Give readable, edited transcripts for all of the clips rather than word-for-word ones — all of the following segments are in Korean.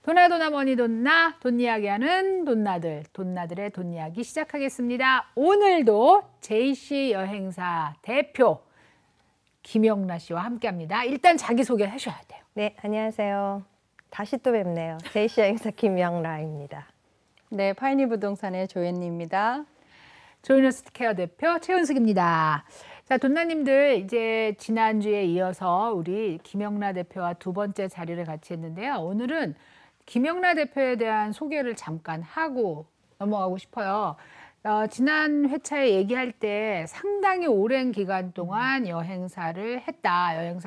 도나도나 머니돈나 돈 이야기하는 돈나들, 돈나들의 돈 이야기 시작하겠습니다. 오늘도 JC 여행사 대표 김영라 씨와 함께합니다. 일단 자기소개 하셔야 돼요. 네, 안녕하세요. 다시 또 뵙네요. JC 여행사 김영라입니다. 네, 파이니 부동산의 조연희입니다. 조이너스케어 대표 최은숙입니다. 자, 돈나님들 이제 지난주에 이어서 우리 김영라 대표와 두 번째 자리를 같이 했는데요. 오늘은 김영라 대표에 대한 소개를 잠깐 하고 넘어가고 싶어요. 지난 회차에 얘기할 때 상당히 오랜 기간 동안 여행사를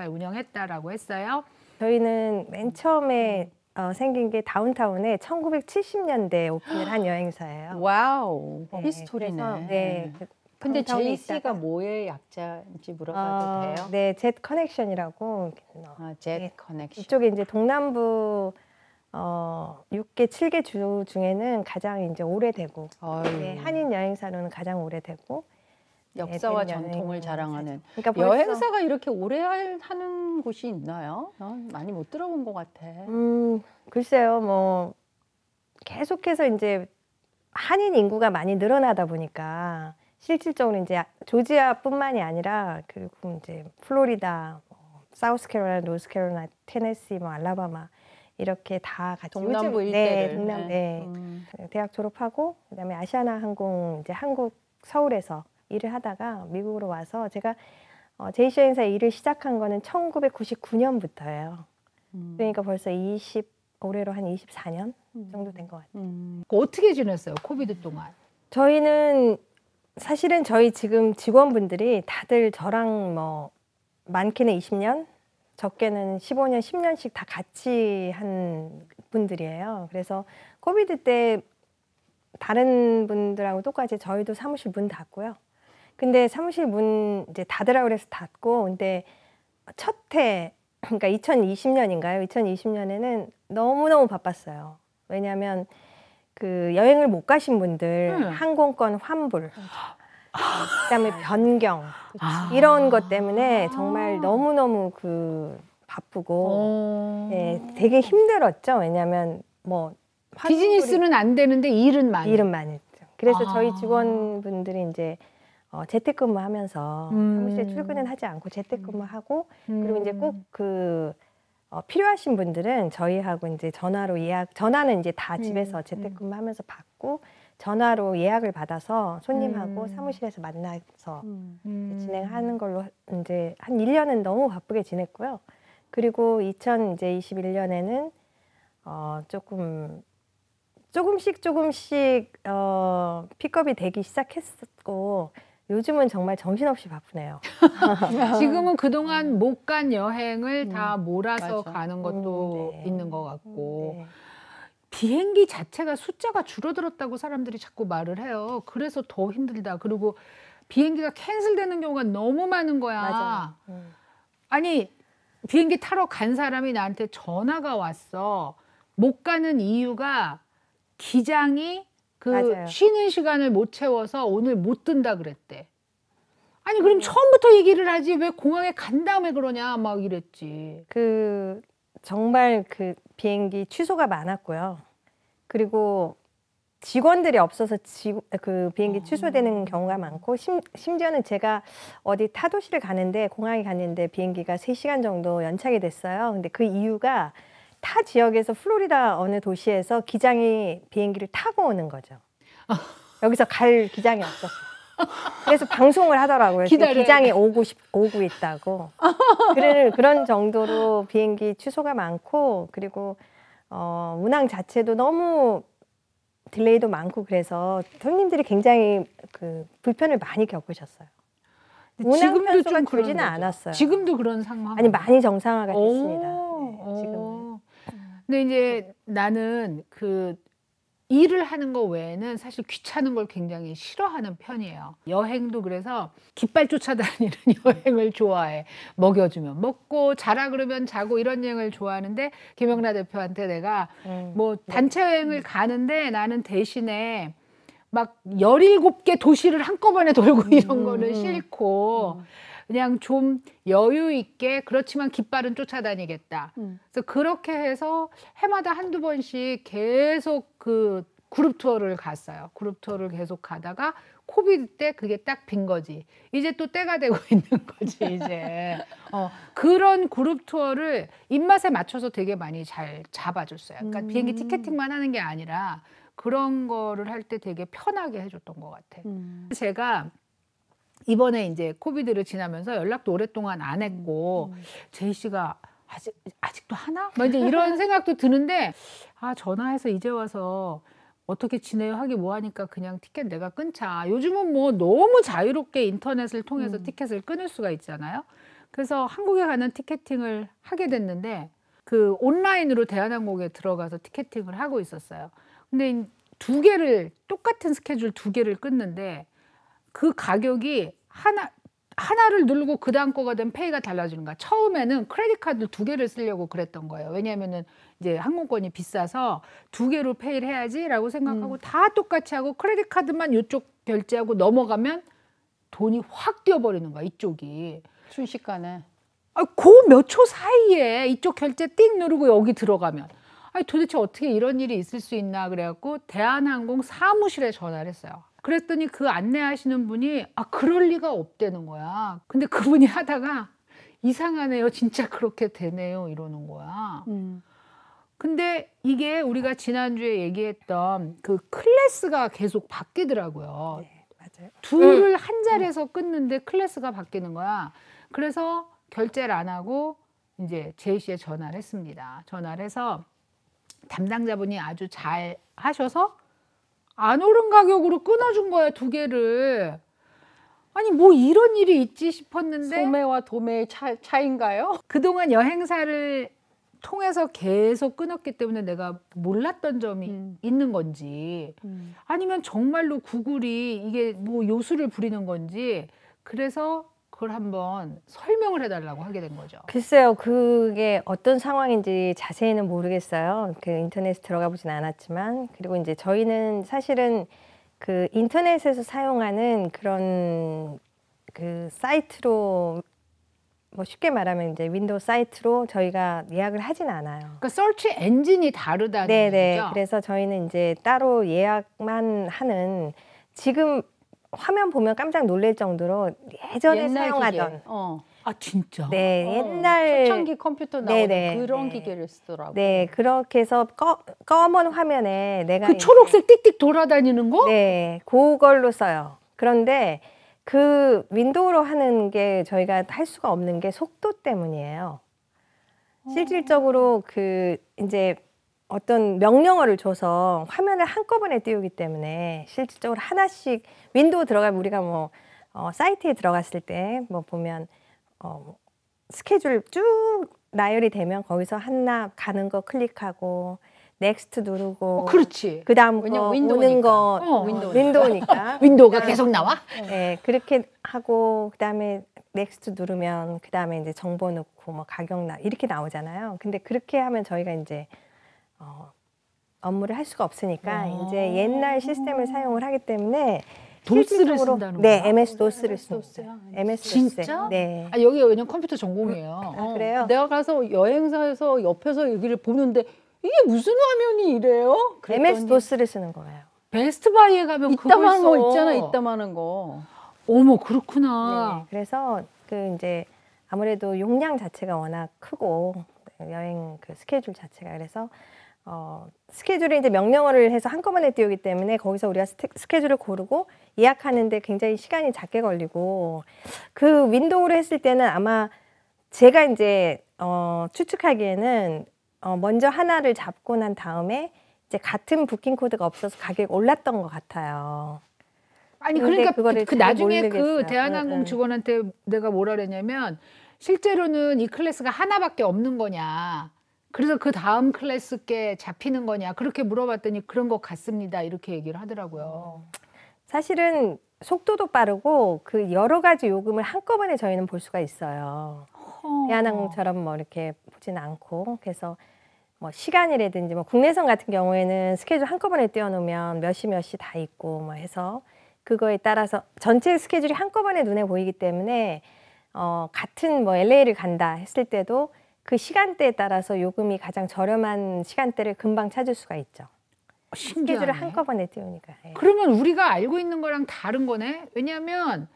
운영했다라고 했어요. 저희는 맨 처음에 생긴 게 다운타운에 1970년대에 오픈을 한 여행사예요. 와우, 네, 히스토리네. 그래서, 네. 근데 다운타운에 JC가 있다가, 뭐의 약자인지 물어봐도 돼요? 네, 젯 커넥션이라고. 젯 네, 커넥션. 이쪽에 이제 동남부 6개, 7개 주 중에는 가장 이제 오래되고, 네, 한인 여행사로는 가장 오래되고, 역사와 네, 전통을 자랑하는. 그러니까 벌써, 여행사가 이렇게 오래 하는 곳이 있나요? 많이 못 들어본 것 같아. 글쎄요, 뭐 계속해서 이제 한인 인구가 많이 늘어나다 보니까 실질적으로 이제 조지아뿐만이 아니라 그리고 이제 플로리다, 사우스캐롤라이나, 노스캐롤라이나, 테네시, 뭐 알라바마 이렇게 다 같이 동남부 일대를 일대를 대학 졸업하고 그다음에 아시아나 항공 이제 한국 서울에서 일을 하다가 미국으로 와서 제가 JC 여행사 일을 시작한 거는 1999년부터예요. 그러니까 벌써 올해로 한 24년 정도 된 것 같아요. 어떻게 지냈어요? 코비드 동안? 저희는 사실은 저희 지금 직원분들이 다들 저랑 뭐 많게는 20년, 적게는 15년, 10년씩 다 같이 한 분들이에요. 그래서 코비드 때 다른 분들하고 똑같이 저희도 사무실 문 닫고요. 근데 사무실 문 이제 닫으라고 그래서 닫고, 근데 첫 해, 그러니까 2020년인가요? 2020년에는 너무너무 바빴어요. 왜냐하면 그 여행을 못 가신 분들 항공권 환불, 그다음에 변경 이런 것 때문에 정말 너무너무 바쁘고 되게 힘들었죠. 왜냐하면 뭐 비즈니스는 안 되는데 일은 많이 했죠. 그래서 저희 직원분들이 이제 재택근무하면서 사무실에 출근은 하지 않고 재택근무하고 그리고 이제 꼭 필요하신 분들은 저희하고 이제 전화는 이제 다 집에서 재택근무하면서 받고 전화로 예약을 받아서 손님하고 사무실에서 만나서 진행하는 걸로 이제 한 1년은 너무 바쁘게 지냈고요. 그리고 2021년에는 조금씩 픽업이 되기 시작했었고 요즘은 정말 정신없이 바쁘네요. 지금은 그동안 못 간 여행을 다 몰아서 맞아. 가는 것도 네. 있는 것 같고 네. 비행기 자체가 숫자가 줄어들었다고 사람들이 자꾸 말을 해요. 그래서 더 힘들다. 그리고 비행기가 캔슬되는 경우가 너무 많은 거야. 맞아요. 아니 비행기 타러 간 사람이 나한테 전화가 왔어. 못 가는 이유가 기장이 맞아요. 쉬는 시간을 못 채워서 오늘 못 뜬다 그랬대. 아니 그럼 처음부터 얘기를 하지 왜 공항에 간 다음에 그러냐 막 이랬지. 정말 비행기 취소가 많았고요. 그리고 직원들이 없어서 비행기 취소되는 경우가 많고 심지어는 제가 어디 타도시를 가는데 공항에 갔는데 비행기가 3시간 정도 연착이 됐어요. 근데 그 이유가 타 지역에서 플로리다 어느 도시에서 기장이 비행기를 타고 오는 거죠. 여기서 갈 기장이 없었어요. 그래서 방송을 하더라고요. 기장이 오고 있다고. 그런 정도로 비행기 취소가 많고 그리고 운항 자체도 너무 딜레이도 많고 그래서 손님들이 굉장히 불편을 많이 겪으셨어요. 운항 편수가 줄지는 않았어요. 지금도 그런 상황? 아니 많이 정상화가 됐습니다. 네, 지금은. 근데 이제 나는 일을 하는 거 외에는 사실 귀찮은 걸 굉장히 싫어하는 편이에요. 여행도 그래서 깃발 쫓아다니는 여행을 좋아해. 먹여주면 먹고 자라 그러면 자고 이런 여행을 좋아하는데 김영라 대표한테 내가 뭐 단체 여행을 가는데 나는 대신에 막 17개 도시를 한꺼번에 돌고 이런 거는 싫고 그냥 좀 여유 있게 그렇지만 깃발은 쫓아다니겠다. 그래서 그렇게 해서 해마다 한두 번씩 계속 그 그룹 투어를 갔어요. 그룹 투어를 계속 가다가 코비드 때 그게 딱 빈 거지. 이제 또 때가 되고 있는 거지, 이제. 그런 그룹 투어를 입맛에 맞춰서 되게 많이 잘 잡아줬어요. 그러니까 비행기 티켓팅만 하는 게 아니라 그런 거를 할 때 되게 편하게 해줬던 것 같아. 제가 이번에 이제 코비드를 지나면서 연락도 오랫동안 안 했고 제이 씨가 아직도 하나? 뭐 이제 이런 생각도 드는데 아 전화해서 이제 와서 어떻게 지내요 하기 뭐 하니까 그냥 티켓 내가 끊자. 요즘은 뭐 너무 자유롭게 인터넷을 통해서 티켓을 끊을 수가 있잖아요. 그래서 한국에 가는 티켓팅을 하게 됐는데 그 온라인으로 대한항공에 들어가서 티켓팅을 하고 있었어요. 근데 두 개를 똑같은 스케줄 두 개를 끊는데 그 가격이 하나를 누르고 그 다음 거가 되면 페이가 달라지는 거야. 처음에는 크레딧 카드 두 개를 쓰려고 그랬던 거예요. 왜냐하면은 이제 항공권이 비싸서 두 개로 페이를 해야지라고 생각하고 다 똑같이 하고 크레딧 카드만 이쪽 결제하고 넘어가면 돈이 확 뛰어버리는 거야. 이쪽이. 순식간에. 그 몇 초 사이에 이쪽 결제 띵 누르고 여기 들어가면 아니 도대체 어떻게 이런 일이 있을 수 있나 그래갖고 대한항공 사무실에 전화를 했어요. 그랬더니 그 안내하시는 분이 그럴 리가 없다는 거야. 근데 그분이 하다가 이상하네요. 진짜 그렇게 되네요. 이러는 거야. 근데 이게 우리가 지난주에 얘기했던 그 클래스가 계속 바뀌더라고요. 네, 맞아요. 둘을 한 자리에서 끊는데 클래스가 바뀌는 거야. 그래서 결제를 안 하고 이제 제이 씨에 전화를 했습니다. 전화를 해서 담당자분이 아주 잘 하셔서 안 오른 가격으로 끊어준 거야, 두 개를. 아니 뭐 이런 일이 있지 싶었는데 소매와 도매의 차이인가요? 그동안 여행사를 통해서 계속 끊었기 때문에 내가 몰랐던 점이 있는 건지 아니면 정말로 구글이 이게 뭐 요술을 부리는 건지 그래서 그걸 한번 설명을 해달라고 하게 된 거죠. 글쎄요, 그게 어떤 상황인지 자세히는 모르겠어요. 그 인터넷에 들어가 보진 않았지만, 그리고 이제 저희는 사실은 그 인터넷에서 사용하는 그런 그 사이트로 뭐 쉽게 말하면 이제 윈도우 사이트로 저희가 예약을 하진 않아요. 그러니까 서치 엔진이 다르다는 네네. 얘기죠. 그래서 저희는 이제 따로 예약만 하는 지금 화면 보면 깜짝 놀랄 정도로 예전에 옛날 사용하던 기계. 아 진짜? 네, 옛날 초창기 컴퓨터 나오는 네네, 그런 네. 기계를 쓰더라고요. 네, 그렇게 해서 검은 화면에 내가 그 이제 초록색 띡띡 돌아다니는 거? 네, 그걸로 써요. 그런데 그 윈도우로 하는 게 저희가 할 수가 없는 게 속도 때문이에요. 실질적으로 그 이제 어떤 명령어를 줘서 화면을 한꺼번에 띄우기 때문에 실질적으로 하나씩 윈도우 들어가면 우리가 뭐 사이트에 들어갔을 때 뭐 보면 스케줄 쭉 나열이 되면 거기서 하나 가는 거 클릭하고 넥스트 누르고 그렇지. 그다음 왜냐면 거 윈도우니까. 오는 거 윈도우니까. 윈도우가 계속 나와? 네, 그렇게 하고 그다음에 넥스트 누르면 그다음에 이제 정보 넣고 뭐 가격 이렇게 나오잖아요. 근데 그렇게 하면 저희가 이제 업무를 할 수가 없으니까 이제 옛날 시스템을 사용을 하기 때문에 도스를 실질적으로 쓴다는 네, 거야? MS 도스를 도스야. 씁니다. MS 진짜? 도스. 네. 여기가 왜냐면 컴퓨터 전공이에요. 그래요? 내가 가서 여행사에서 옆에서 여기를 보는데 이게 무슨 화면이 이래요? MS 도스를 쓰는 거예요. 베스트바이에 가면 그거 이따만한 거 있어. 있잖아, 이따만한 거. 어머 그렇구나. 네, 그래서 그 이제 아무래도 용량 자체가 워낙 크고 여행 그 스케줄 자체가 그래서 스케줄을 이제 명령어를 해서 한꺼번에 띄우기 때문에 거기서 우리가 스케줄을 고르고 예약하는데 굉장히 시간이 작게 걸리고 그 윈도우로 했을 때는 아마 제가 이제 추측하기에는 먼저 하나를 잡고 난 다음에 이제 같은 부킹 코드가 없어서 가격이 올랐던 것 같아요. 아니 근데 그러니까 그거를 그 잘 나중에 모르겠어요. 그 대한항공 응. 직원한테 내가 뭐라 그랬냐면 실제로는 이 클래스가 하나밖에 없는 거냐. 그래서 그 다음 클래스께 잡히는 거냐. 그렇게 물어봤더니 그런 것 같습니다. 이렇게 얘기를 하더라고요. 사실은 속도도 빠르고 그 여러 가지 요금을 한꺼번에 저희는 볼 수가 있어요. 대한항공처럼 뭐 이렇게 보지는 않고 그래서 뭐 시간이라든지 뭐 국내선 같은 경우에는 스케줄 한꺼번에 띄워놓으면 몇 시 다 있고 뭐 해서 그거에 따라서 전체 스케줄이 한꺼번에 눈에 보이기 때문에 같은 뭐 LA를 간다 했을 때도 그 시간대에 따라서 요금이 가장 저렴한 시간대를 금방 찾을 수가 있죠. 스케줄을 신기하네. 한꺼번에 띄우니까. 예. 그러면 우리가 알고 있는 거랑 다른 거네. 왜냐하면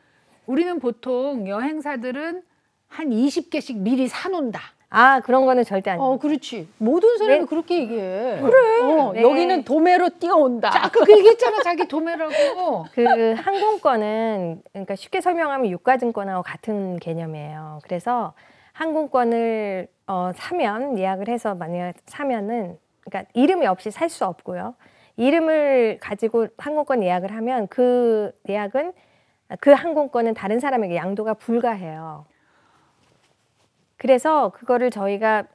우리는 보통 여행사들은 한 20개씩 미리 사놓는다. 아, 그런 거는 절대 안 돼요. 그렇지. 모든 사람이 네. 그렇게 얘기해. 그래. 네. 여기는 도매로 뛰어온다. 아까 그 얘기했잖아, 자기 도매라고. 그 항공권은 그러니까 쉽게 설명하면 유가증권하고 같은 개념이에요. 그래서 항공권을 사면 예약을 해서 만약 사면은 그러니까 이름이 없이 살 수 없고요. 이름을 가지고 항공권 예약을 하면 그 예약은 그 항공권은 다른 사람에게 양도가 불가해요. 그래서 그거를 저희가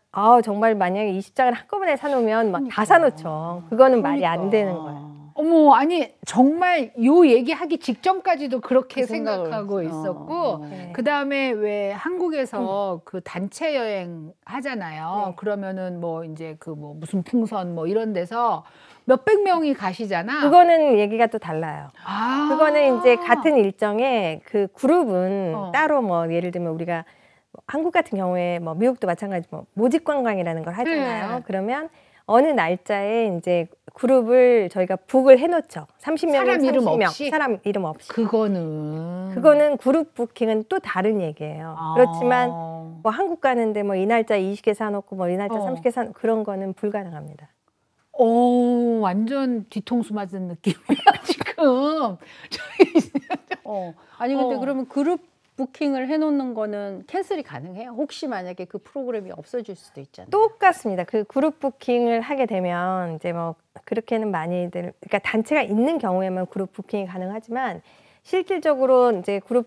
정말 만약에 20장을 한꺼번에 사놓으면 막 다 사놓죠. 그거는 말이 안 되는 거예요. 어머, 아니 정말 요 얘기하기 직전까지도 그렇게 그 생각을 생각하고 했어. 있었고 네. 그다음에 왜 한국에서 그 단체 여행 하잖아요. 네. 그러면은 뭐 이제 그 뭐 무슨 풍선 뭐 이런 데서 몇백 명이 가시잖아. 그거는 얘기가 또 달라요. 아. 그거는 이제 같은 일정에 그 그룹은 어. 따로 뭐 예를 들면 우리가 한국 같은 경우에 뭐 미국도 마찬가지 뭐 모집 관광이라는 걸 하잖아요. 네. 그러면 어느 날짜에 이제 그룹을 저희가 북을 해놓죠. 30명이면 사람 이름 30명. 없이? 사람 이름 없이. 그거는 그룹 부킹은 또 다른 얘기예요. 그렇지만 뭐 한국 가는데 뭐 이 날짜 20개 사놓고 뭐 이 날짜 30개 사놓고 그런 거는 불가능합니다. 오, 완전 뒤통수 맞은 느낌이야 지금. 아니 근데 어. 그러면 그룹 부킹을 해놓는 거는 캔슬이 가능해요? 혹시 만약에 그 프로그램이 없어질 수도 있잖아요. 똑같습니다. 그 그룹 부킹을 하게 되면 이제 뭐 그렇게는 많이들 그러니까 단체가 있는 경우에만 그룹 부킹이 가능하지만 실질적으로 이제 그룹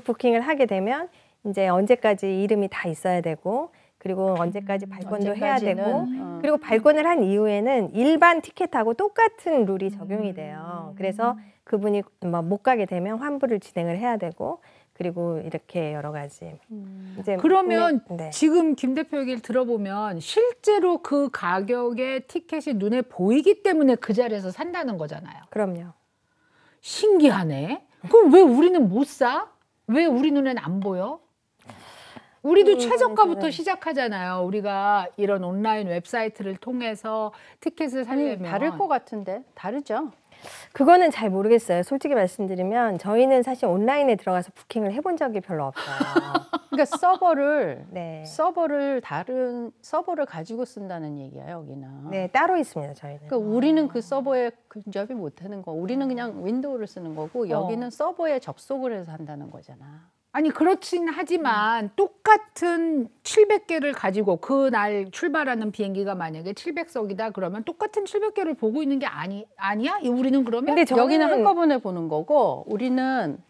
부킹을 하게 되면 이제 언제까지 이름이 다 있어야 되고 그리고 언제까지 발권도 해야 되고 언제까지는, 그리고 발권을 한 이후에는 일반 티켓하고 똑같은 룰이 적용이 돼요. 그래서 그분이 못 가게 되면 환불을 진행을 해야 되고 그리고 이렇게 여러 가지. 이제 그러면 네. 지금 김 대표 얘기를 들어보면 실제로 그 가격의 티켓이 눈에 보이기 때문에 그 자리에서 산다는 거잖아요. 그럼요. 신기하네. 그럼 왜 우리는 못 사? 왜 우리 눈에는 안 보여? 우리도 최저가부터 시작하잖아요. 우리가 이런 온라인 웹사이트를 통해서 티켓을 살려면 다를 것 같은데 다르죠? 그거는 잘 모르겠어요. 솔직히 말씀드리면 저희는 사실 온라인에 들어가서 부킹을 해본 적이 별로 없어요. 그러니까 서버를 네. 다른 서버를 가지고 쓴다는 얘기야 여기는. 네, 따로 있습니다. 저희는. 그러니까 우리는 그 서버에 근접이 못하는 거. 우리는 그냥 윈도우를 쓰는 거고 여기는 서버에 접속을 해서 한다는 거잖아. 아니 그렇진 하지만 똑같은 700개를 가지고 그날 출발하는 비행기가 만약에 700석이다 그러면 똑같은 700개를 보고 있는 게 아니야? 우리는 그러면 근데 여기는 한꺼번에 보는 거고 우리는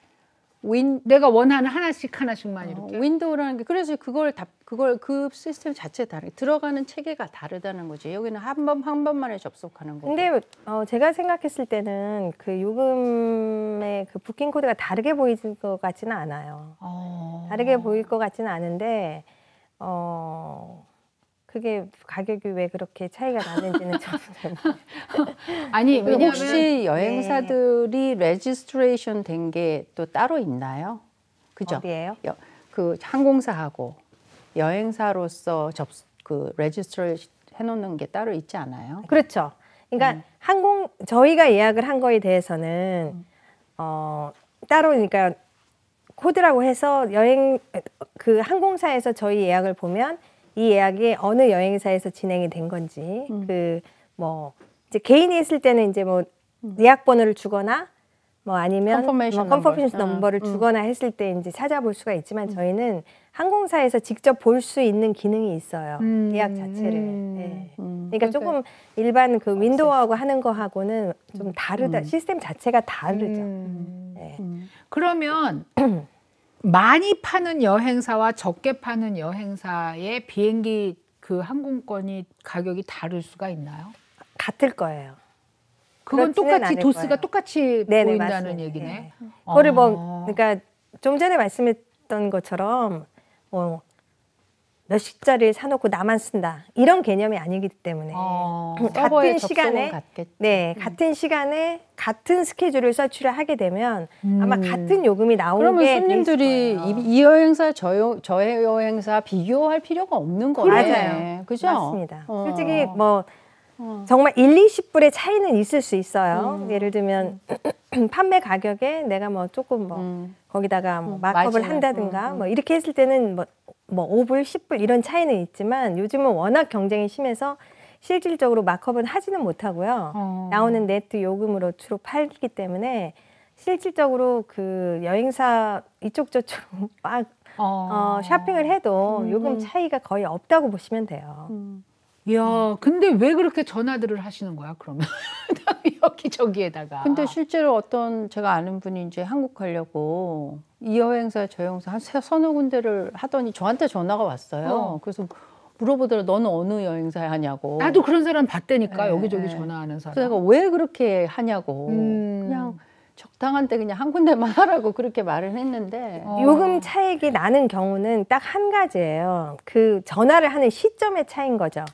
내가 원하는 하나씩만 이렇게 윈도우라는 게 그래서 그걸 그 시스템 자체 다르 들어가는 체계가 다르다는 거지. 여기는 한 번만에 접속하는 거고. 근데 제가 생각했을 때는 그 요금의 그 부킹 코드가 다르게 보일 것 같지는 않아요. 다르게 보일 것 같지는 않은데 그게 가격이 왜 그렇게 차이가 나는지는 저는 잘 모르겠어요. 아니 왜냐면 혹시 여행사들이 레지스트레이션 된 게 또 따로 있나요? 그죠? 어디예요? 그 항공사하고 여행사로서 그 레지스트레이션 해놓는 게 따로 있지 않아요? 그렇죠. 그러니까 저희가 예약을 한 거에 대해서는 따로 그러니까 코드라고 해서 그 항공사에서 저희 예약을 보면 이 예약이 어느 여행사에서 진행이 된 건지 이제 개인이 했을 때는 이제 뭐 예약 번호를 주거나 뭐 아니면 컨퍼메이션 넘버를 주거나 했을 때 이제 찾아볼 수가 있지만 저희는 항공사에서 직접 볼 수 있는 기능이 있어요. 예약 자체를. 네. 그러니까 조금 일반 그 윈도우하고 하는 거하고는 좀 다르다. 시스템 자체가 다르죠. 네. 그러면 많이 파는 여행사와 적게 파는 여행사의 비행기 그 항공권이 가격이 다를 수가 있나요? 같을 거예요. 그건 그렇지는 똑같이 않을 도스가 거예요. 똑같이 네네, 보인다는 맞습니다. 얘기네. 네. 그거를 그러니까 좀 전에 말씀했던 것처럼 몇십짜리를 사놓고 나만 쓴다 이런 개념이 아니기 때문에 서버의 같은 접속은 시간에 같겠지. 네 같은 시간에 같은 스케줄을 서치를 하게 되면 아마 같은 요금이 나오게 그러면 돼 있을 손님들이 거예요. 이 여행사 저 여행사 비교할 필요가 없는 거네. 맞아요. 그죠? 맞습니다. 어. 솔직히 뭐 정말 1, 20불의 차이는 있을 수 있어요. 예를 들면 판매 가격에 내가 뭐 조금 뭐 거기다가 뭐 마크업을 마진을. 한다든가 뭐 이렇게 했을 때는 뭐 5불, 10불 이런 차이는 있지만 요즘은 워낙 경쟁이 심해서 실질적으로 마크업은 하지는 못하고요. 나오는 네트 요금으로 주로 팔기 때문에 실질적으로 그 여행사 이쪽 저쪽 막 쇼핑을 해도 요금 차이가 거의 없다고 보시면 돼요. 이야, 근데 왜 그렇게 전화들을 하시는 거야, 그러면? 여기저기에다가. 근데 실제로 어떤 제가 아는 분이 이제 한국 가려고 이 여행사 저 여행사 한 서너 군데를 하더니 저한테 전화가 왔어요. 그래서 물어보더라 너는 어느 여행사에 하냐고. 나도 그런 사람 봤다니까, 네, 여기저기 네. 전화하는 그래서 사람. 내가 왜 그렇게 하냐고. 그냥 적당한 때 그냥 한 군데만 하라고 그렇게 말을 했는데 요금 차익이 나는 경우는 딱 한 가지예요. 그 전화를 하는 시점의 차이인 거죠.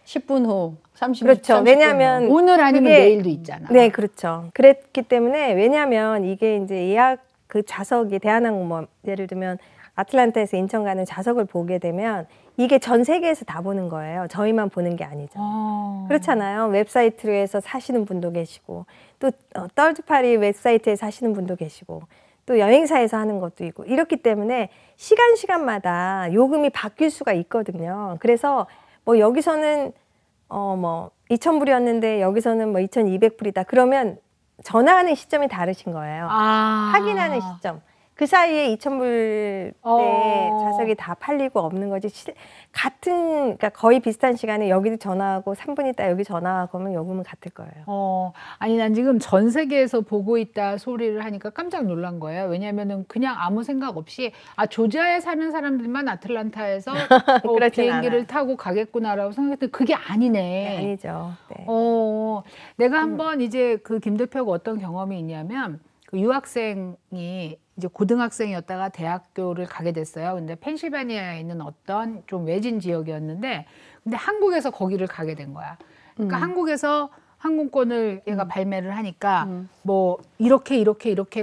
10분 후, 30분 그렇죠. 30분 왜냐하면 후. 오늘 아니면 그게- 내일도 있잖아. 네, 그렇죠. 그랬기 때문에 왜냐하면 이게 이제 예약 그 좌석이 대한항공 뭐 예를 들면 아틀란타에서 인천 가는 좌석을 보게 되면 이게 전 세계에서 다 보는 거예요. 저희만 보는 게 아니죠. 그렇잖아요. 웹사이트에서 사시는 분도 계시고 또 떨드파리 웹사이트에서 사시는 분도 계시고 또 여행사에서 하는 것도 있고 이렇기 때문에 시간마다 요금이 바뀔 수가 있거든요. 그래서 뭐 여기서는 뭐 2,000불이었는데 여기서는 뭐 2,200불이다. 그러면 전화하는 시점이 다르신 거예요. 확인하는 시점. 그 사이에 2,000불 때 좌석이 다 팔리고 없는 거지. 그러니까 거의 비슷한 시간에 여기도 전화하고 3분 있다 여기 전화하고 하면 요금은 같을 거예요. 아니, 난 지금 전 세계에서 보고 있다 소리를 하니까 깜짝 놀란 거예요. 왜냐면은 그냥 아무 생각 없이, 조지아에 사는 사람들만 아틀란타에서 그렇진 비행기를 않아요. 타고 가겠구나라고 생각했더니 그게 아니네. 네, 아니죠. 네. 내가 한번 이제 그 김 대표가 어떤 경험이 있냐면 그 유학생이 이제 고등학생이었다가 대학교를 가게 됐어요. 근데 펜실베니아에 있는 어떤 좀 외진 지역이었는데 근데 한국에서 거기를 가게 된 거야. 그러니까 한국에서 항공권을 얘가 발매를 하니까 뭐 이렇게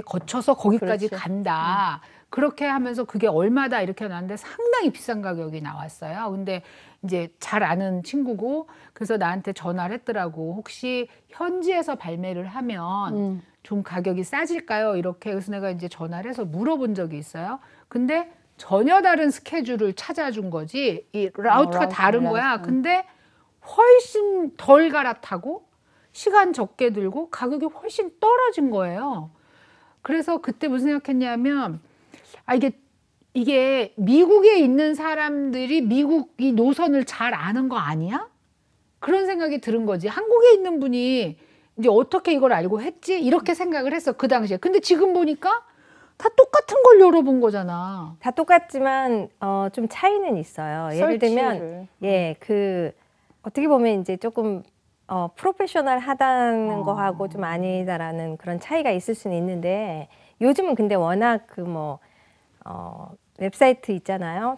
거쳐서 거기까지 그렇지. 간다. 그렇게 하면서 그게 얼마다 이렇게 나왔는데 상당히 비싼 가격이 나왔어요. 근데 이제 잘 아는 친구고 그래서 나한테 전화를 했더라고. 혹시 현지에서 발매를 하면 좀 가격이 싸질까요? 이렇게. 그래서 내가 이제 전화를 해서 물어본 적이 있어요. 근데 전혀 다른 스케줄을 찾아준 거지. 이 라우트가 라우트 다른 달라서. 거야. 근데 훨씬 덜 갈아타고 시간 적게 들고 가격이 훨씬 떨어진 거예요. 그래서 그때 무슨 생각했냐면 이게 미국에 있는 사람들이 미국 이 노선을 잘 아는 거 아니야? 그런 생각이 들은 거지. 한국에 있는 분이 이제 어떻게 이걸 알고 했지? 이렇게 생각을 했어, 그 당시에. 근데 지금 보니까 다 똑같은 걸 열어본 거잖아. 다 똑같지만 좀 차이는 있어요. 예를 들면 설치를. 어떻게 보면 이제 조금 프로페셔널 하다는 거하고 좀 아니다라는 그런 차이가 있을 수는 있는데 요즘은 근데 워낙 웹사이트 있잖아요.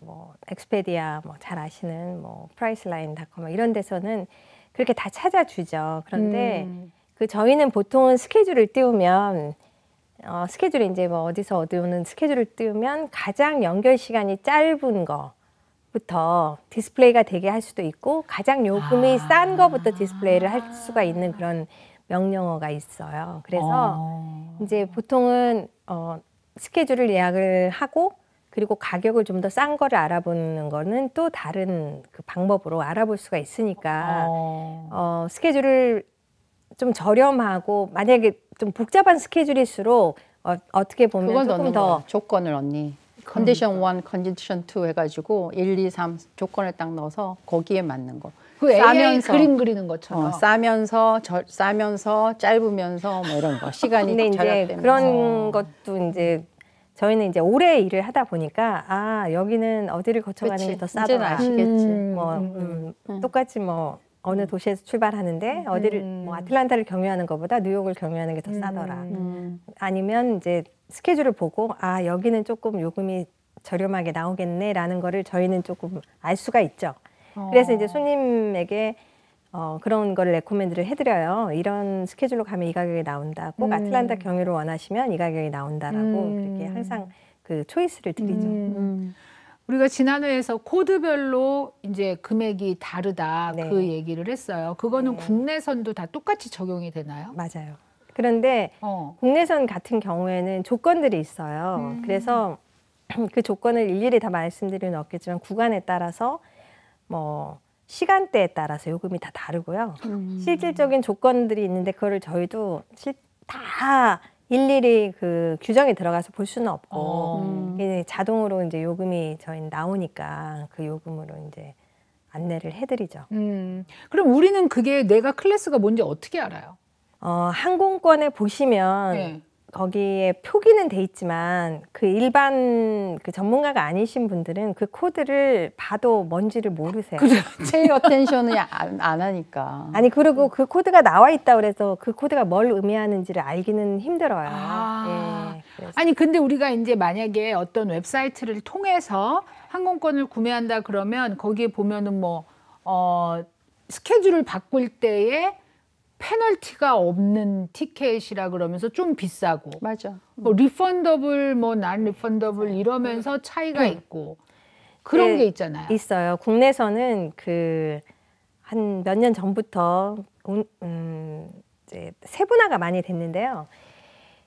뭐 엑스페디아 뭐 잘 아시는 뭐 프라이스라인닷컴 이런 데서는 그렇게 다 찾아주죠. 그런데 저희는 보통은 스케줄을 띄우면 스케줄이 이제 뭐 어디서 어디 오는 스케줄을 띄우면 가장 연결 시간이 짧은 거부터 디스플레이가 되게 할 수도 있고 가장 요금이 싼 거부터 디스플레이를 할 수가 있는 그런 명령어가 있어요. 그래서 이제 보통은 스케줄을 예약을 하고 그리고 가격을 좀 더 싼 거를 알아보는 거는 또 다른 그 방법으로 알아볼 수가 있으니까 스케줄을 좀 저렴하고 만약에 좀 복잡한 스케줄일수록 어떻게 보면 그걸 조금 넣는 더 거야. 조건을 언니. 컨디션 1, 컨디션 2 해가지고 1, 2, 3 조건을 딱 넣어서 거기에 맞는 거. 그 AI 그림 그리는 것처럼. 싸면서 짧으면서 뭐 이런 거. 시간이 근데 이제 절약되면서. 그런 것도 이제 저희는 이제 오래 일을 하다 보니까 여기는 어디를 거쳐가는 게 더 이제는 싸더라. 아시겠지. 똑같이 뭐 어느 도시에서 출발하는데 어디를 뭐 아틀란타를 경유하는 것보다 뉴욕을 경유하는 게 더 싸더라. 아니면 이제 스케줄을 보고 여기는 조금 요금이 저렴하게 나오겠네라는 거를 저희는 조금 알 수가 있죠. 그래서 이제 손님에게 그런 거를 레코멘드를 해드려요. 이런 스케줄로 가면 이 가격이 나온다. 꼭 아틀란타 경유를 원하시면 이 가격이 나온다라고 그렇게 항상 그 초이스를 드리죠. 우리가 지난 회에서 코드별로 이제 금액이 다르다 네. 그 얘기를 했어요. 그거는 네. 국내선도 다 똑같이 적용이 되나요? 맞아요. 그런데 국내선 같은 경우에는 조건들이 있어요. 그래서 그 조건을 일일이 다 말씀드리는 없겠지만 구간에 따라서 뭐 시간대에 따라서 요금이 다 다르고요. 실질적인 조건들이 있는데 그거를 저희도 다 일일이 그 규정에 들어가서 볼 수는 없고 이제 자동으로 이제 요금이 저희는 나오니까 그 요금으로 이제 안내를 해드리죠. 그럼 우리는 그게 내가 클래스가 뭔지 어떻게 알아요? 항공권에 보시면 네. 거기에 표기는 돼 있지만 그 일반 그 전문가가 아니신 분들은 그 코드를 봐도 뭔지를 모르세요. 페이 어텐션을 안 하니까. 아니 그리고 그 코드가 나와 있다 그래서 그 코드가 뭘 의미하는지를 알기는 힘들어요. 예, 그래서. 아니 근데 우리가 이제 만약에 어떤 웹사이트를 통해서 항공권을 구매한다 그러면 거기에 보면은 뭐 스케줄을 바꿀 때에 페널티가 없는 티켓이라 그러면서 좀 비싸고 맞아. 뭐 리펀더블 뭐 난 리펀더블 이러면서 차이가 있고 그런 네, 게 있잖아요. 있어요. 국내선은 그 한 몇 년 전부터 이제 세분화가 많이 됐는데요.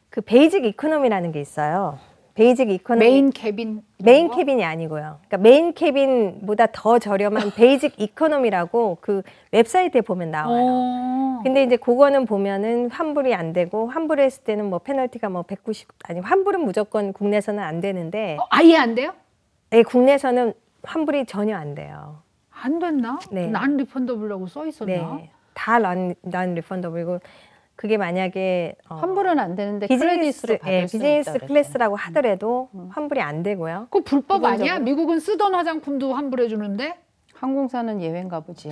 그 베이직 이코노미라는 게 있어요. 베이직 이코노미 메인 캐빈 메인 캐빈이 아니고요. 그러니까 메인 캐빈보다 더 저렴한 베이직 이코노미라고 그 웹사이트에 보면 나와요. 근데 이제 그거는 보면은 환불이 안 되고 환불했을 때는 뭐 페널티가 뭐 190 아니 환불은 무조건 국내에서는 안 되는데 아예 안 돼요? 예, 국내에서는 환불이 전혀 안 돼요. 안 됐나? 네. 난 리펀더블이라고 써 있었나? 네. 다 난 리펀더블이고 그게 만약에 환불은 안 되는데 크레딧으로 받을 수 비즈니스 있다 클래스라고 하더라도 환불이 안 되고요. 그거 불법 아니야? 기본적으로. 미국은 쓰던 화장품도 환불해 주는데? 항공사는 예외인가 보지.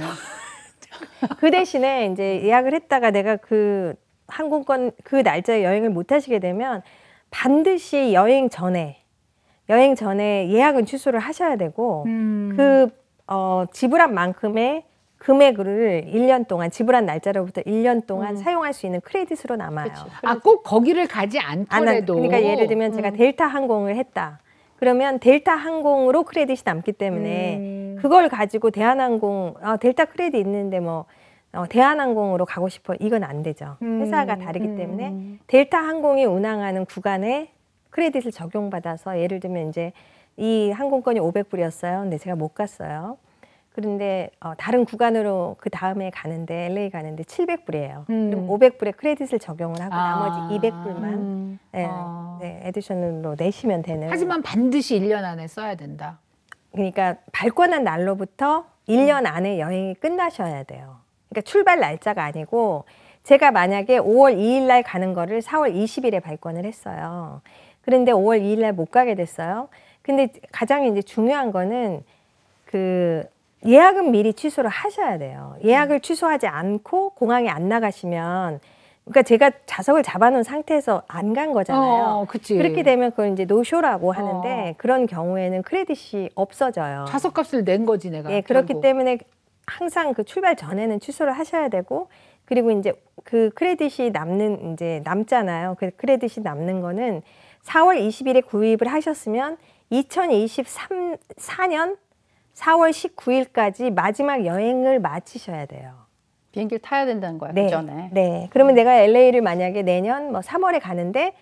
그 대신에 이제 예약을 했다가 내가 그 항공권 그 날짜에 여행을 못 하시게 되면 반드시 여행 전에 예약은 취소를 하셔야 되고 그 지불한 만큼의 금액을 1년 동안 지불한 날짜로부터 1년 동안 사용할 수 있는 크레딧으로 남아요. 아, 꼭 거기를 가지 않더라도. 그러니까 예를 들면 제가 델타 항공을 했다. 그러면 델타 항공으로 크레딧이 남기 때문에 그걸 가지고 대한항공 델타 크레딧 있는데 뭐 대한항공으로 가고 싶어 이건 안 되죠. 회사가 다르기 때문에 델타 항공이 운항하는 구간에 크레딧을 적용받아서 예를 들면 이제 이 항공권이 500불이었어요. 근데 제가 못 갔어요. 그런데 다른 구간으로 그 다음에 가는데 LA 가는데 700불이에요. 그럼 500불에 크레딧을 적용을 하고 나머지 200불만 네, 에디션으로 내시면 되는. 하지만 반드시 1년 안에 써야 된다. 그러니까 발권한 날로부터 1년 안에 여행이 끝나셔야 돼요. 그러니까 출발 날짜가 아니고 제가 만약에 5월 2일 날 가는 거를 4월 20일에 발권을 했어요. 그런데 5월 2일 날 못 가게 됐어요. 근데 가장 이제 중요한 거는 그 예약은 미리 취소를 하셔야 돼요. 예약을 취소하지 않고 공항에 안 나가시면 그러니까 제가 좌석을 잡아놓은 상태에서 안 간 거잖아요. 그치. 그렇게 되면 그걸 이제 노쇼라고 하는데 그런 경우에는 크레딧이 없어져요. 좌석값을 낸 거지 내가. 예, 그렇기 결국. 때문에 항상 그 출발 전에는 취소를 하셔야 되고 그리고 이제 그 크레딧이 남는 이제 남잖아요. 그 크레딧이 남는 거는 4월 20일에 구입을 하셨으면 2024년 4월 19일까지 마지막 여행을 마치셔야 돼요. 비행기를 타야 된다는 거야, 네, 그 전에. 네. 그러면 내가 LA를 만약에 내년 뭐 3월에 가는데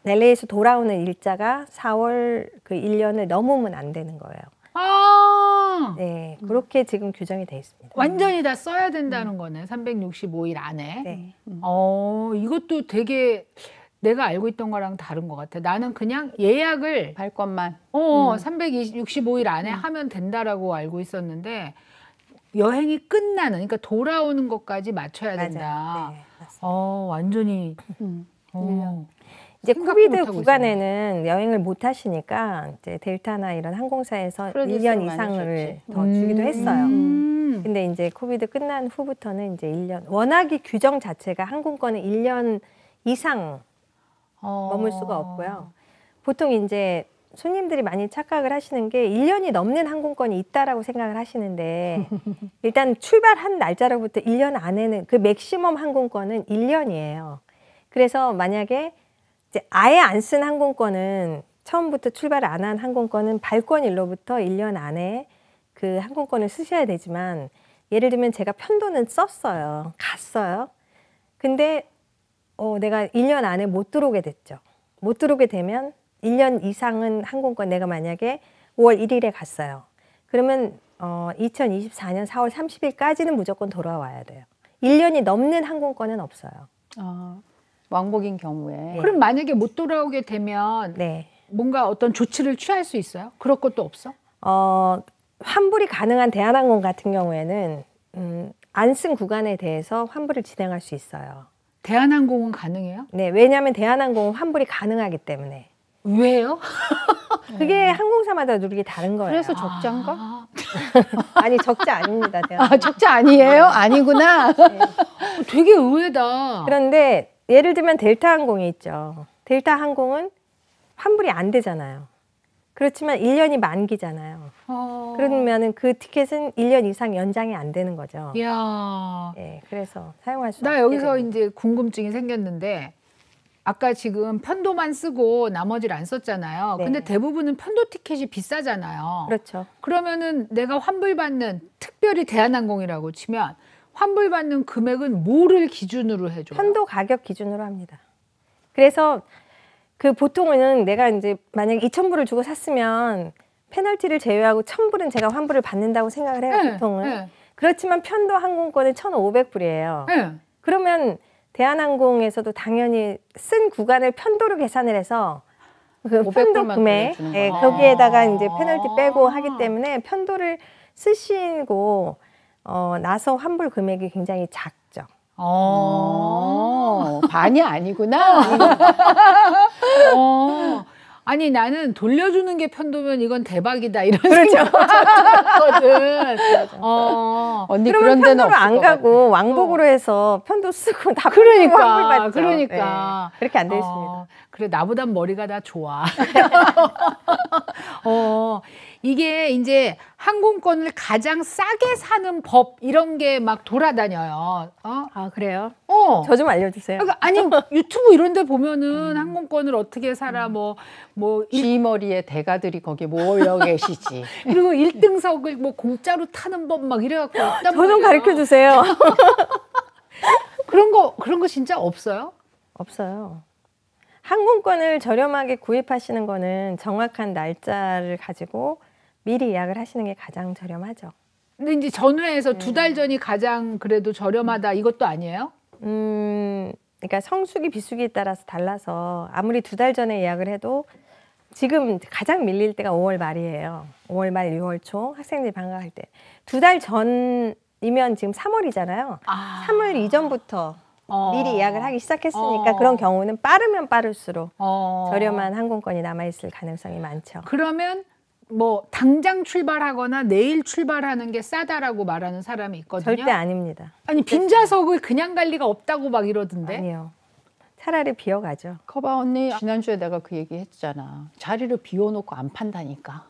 LA에서 돌아오는 일자가 4월 그 1년을 넘으면 안 되는 거예요. 네, 그렇게 지금 규정이 돼 있습니다. 완전히 다 써야 된다는 거네. 365일 안에. 네. 이것도 되게 내가 알고 있던 거랑 다른 것 같아. 나는 그냥 예약을 발권만. 365일 안에 하면 된다라고 알고 있었는데 여행이 끝나는, 그러니까 돌아오는 것까지 맞춰야 된다. 맞아요. 네, 맞습니다. 완전히. 이제 생각도 코비드 못하고 구간에는 여행을 못 하시니까 이제 델타나 이런 항공사에서 크레딧을 1년 많이 이상을 줬지. 더 주기도 했어요. 근데 이제 코비드 끝난 후부터는 이제 1년, 워낙에 규정 자체가 항공권은 1년 이상 머물 수가 없고요. 보통 이제 손님들이 많이 착각을 하시는 게 1년이 넘는 항공권이 있다라고 생각을 하시는데 일단 출발한 날짜로부터 1년 안에는 그 맥시멈 항공권은 1년이에요. 그래서 만약에 이제 아예 안 쓴 항공권은 처음부터 출발을 안 한 항공권은 발권일로부터 1년 안에 그 항공권을 쓰셔야 되지만 예를 들면 제가 편도는 썼어요. 갔어요. 근데 내가 1년 안에 못 들어오게 됐죠. 못 들어오게 되면 1년 이상은 항공권 내가 만약에 5월 1일에 갔어요. 그러면 2024년 4월 30일까지는 무조건 돌아와야 돼요. 1년이 넘는 항공권은 없어요. 왕복인 경우에. 그럼 만약에 못 돌아오게 되면 네. 뭔가 어떤 조치를 취할 수 있어요? 그럴 것도 없어? 환불이 가능한 대한항공 같은 경우에는 안 쓴 구간에 대해서 환불을 진행할 수 있어요. 대한항공은 가능해요? 네, 왜냐하면 대한항공은 환불이 가능하기 때문에. 왜요? 그게 항공사마다 룰이 다른 거예요. 그래서 적자인가? 아니 적자 아닙니다. 대한항공. 적자 아니에요? 아니구나. 네. 되게 의외다. 그런데 예를 들면 델타항공이 있죠. 델타항공은 환불이 안 되잖아요. 그렇지만 1년이 만기잖아요. 그러면은 그 티켓은 1년 이상 연장이 안 되는 거죠. 이야. 네, 그래서 사용할 수 나 없게 여기서 됩니다. 이제 궁금증이 생겼는데 아까 지금 편도만 쓰고 나머지를 안 썼잖아요. 네. 근데 대부분은 편도 티켓이 비싸잖아요. 그렇죠. 그러면은 내가 환불받는 특별히 대한항공이라고 치면 환불받는 금액은 뭐를 기준으로 해줘요? 편도 가격 기준으로 합니다. 그래서 그 보통은 내가 이제 만약에 2,000불을 주고 샀으면 페널티를 제외하고 1,000불은 제가 환불을 받는다고 생각을 해요. 네, 보통은. 네, 그렇지만 편도 항공권은 1,500불이에요. 네. 그러면 대한항공에서도 당연히 쓴 구간을 편도로 계산을 해서 그 500불만 편도 금액 돌려주는 네, 거네. 거기에다가 이제 페널티 빼고 하기 때문에 편도를 쓰시고 나서 환불 금액이 굉장히 작죠. 반이 아니구나. 아니 나는 돌려주는 게 편도면 이건 대박이다 이런 그렇죠. 생각거든. 언니 그러면 그런 데는 편도로 없을 안 것 같아. 가고 왕복으로 해서 편도 쓰고 다 환불 그러니까 받죠. 그러니까 네, 그렇게 안 되어 있습니다. 그래 나보단 머리가 다 좋아. 이게 이제 항공권을 가장 싸게 사는 법 이런 게 막 돌아다녀요. 아 그래요? 어. 저 좀 알려주세요. 그러니까 아니 유튜브 이런 데 보면은 항공권을 어떻게 살아 쥐머리에 대가들이 거기 모여 계시지. 그리고 1등석을 뭐 공짜로 타는 법 막 이래갖고 있단 저 좀 말이야. 가르쳐 주세요. 그런 거 진짜 없어요? 없어요. 항공권을 저렴하게 구입하시는 거는 정확한 날짜를 가지고 미리 예약을 하시는 게 가장 저렴하죠. 근데 이제 전회에서 2달 전이 가장 그래도 저렴하다 이것도 아니에요? 그러니까 성수기 비수기에 따라서 달라서 아무리 2달 전에 예약을 해도 지금 가장 밀릴 때가 5월 말이에요. 5월 말, 6월 초 학생들이 방학할 때 2달 전이면 지금 3월이잖아요. 3월 이전부터 미리 예약을 하기 시작했으니까 그런 경우는 빠르면 빠를수록 저렴한 항공권이 남아있을 가능성이 많죠. 그러면 뭐 당장 출발하거나 내일 출발하는 게 싸다라고 말하는 사람이 있거든요. 절대 아닙니다. 아니 빈좌석을 그냥 갈 리가 없다고 막 이러던데. 아니요. 차라리 비어가죠. 커봐 언니 지난주에 내가 그 얘기 했잖아. 자리를 비워놓고 안 판다니까.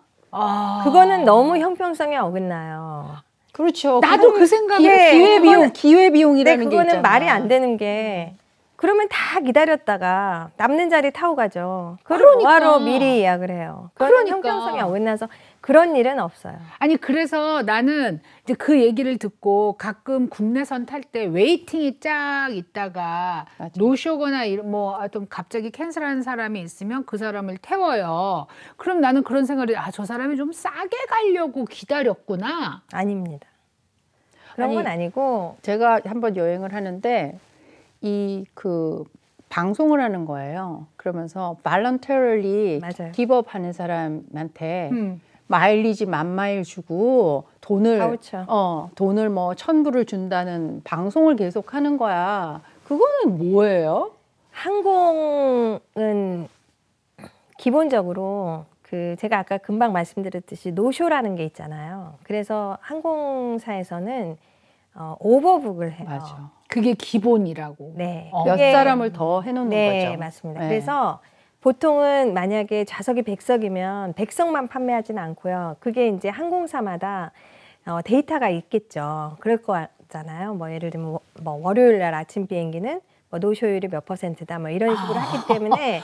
그거는 너무 형평성에 어긋나요. 그렇죠. 나도 그 생각에 기회비용이라는 게 그거는 있잖아. 말이 안 되는 게 그러면 다 기다렸다가 남는 자리 타고 가죠. 그걸 그러니까. 뭐하러 미리 예약을 해요. 그거는 그러니까. 형평성이 어긋나서 그런 일은 없어요. 아니 그래서 나는 이제 그 얘기를 듣고 가끔 국내선 탈 때 웨이팅이 쫙 있다가 맞아. 노쇼거나 뭐 하여튼 갑자기 캔슬하는 사람이 있으면 그 사람을 태워요. 그럼 나는 그런 생각을 저 사람이 좀 싸게 가려고 기다렸구나. 아닙니다. 그런 건 아니고 제가 한번 여행을 하는데 그 방송을 하는 거예요. 그러면서 voluntarily 맞아요. 기법하는 사람한테 음. 마일리지 10,000마일 주고 돈을 그렇죠. 돈을 뭐 1,000불을 준다는 방송을 계속 하는 거야. 그거는 뭐예요? 항공은 기본적으로 제가 아까 금방 말씀드렸듯이 노쇼라는 게 있잖아요. 그래서 항공사에서는 오버북을 해요. 맞아. 그게 기본이라고. 네. 몇 그게- 사람을 더 해놓는 네, 거죠. 맞습니다. 네. 그래서 보통은 만약에 좌석이 100석이면 100석만 판매하지는 않고요. 그게 이제 항공사마다 데이터가 있겠죠. 그럴 거잖아요. 뭐 예를 들면 뭐 월요일 날 아침 비행기는 뭐 노쇼율이 몇 %다 뭐 이런 식으로 하기 때문에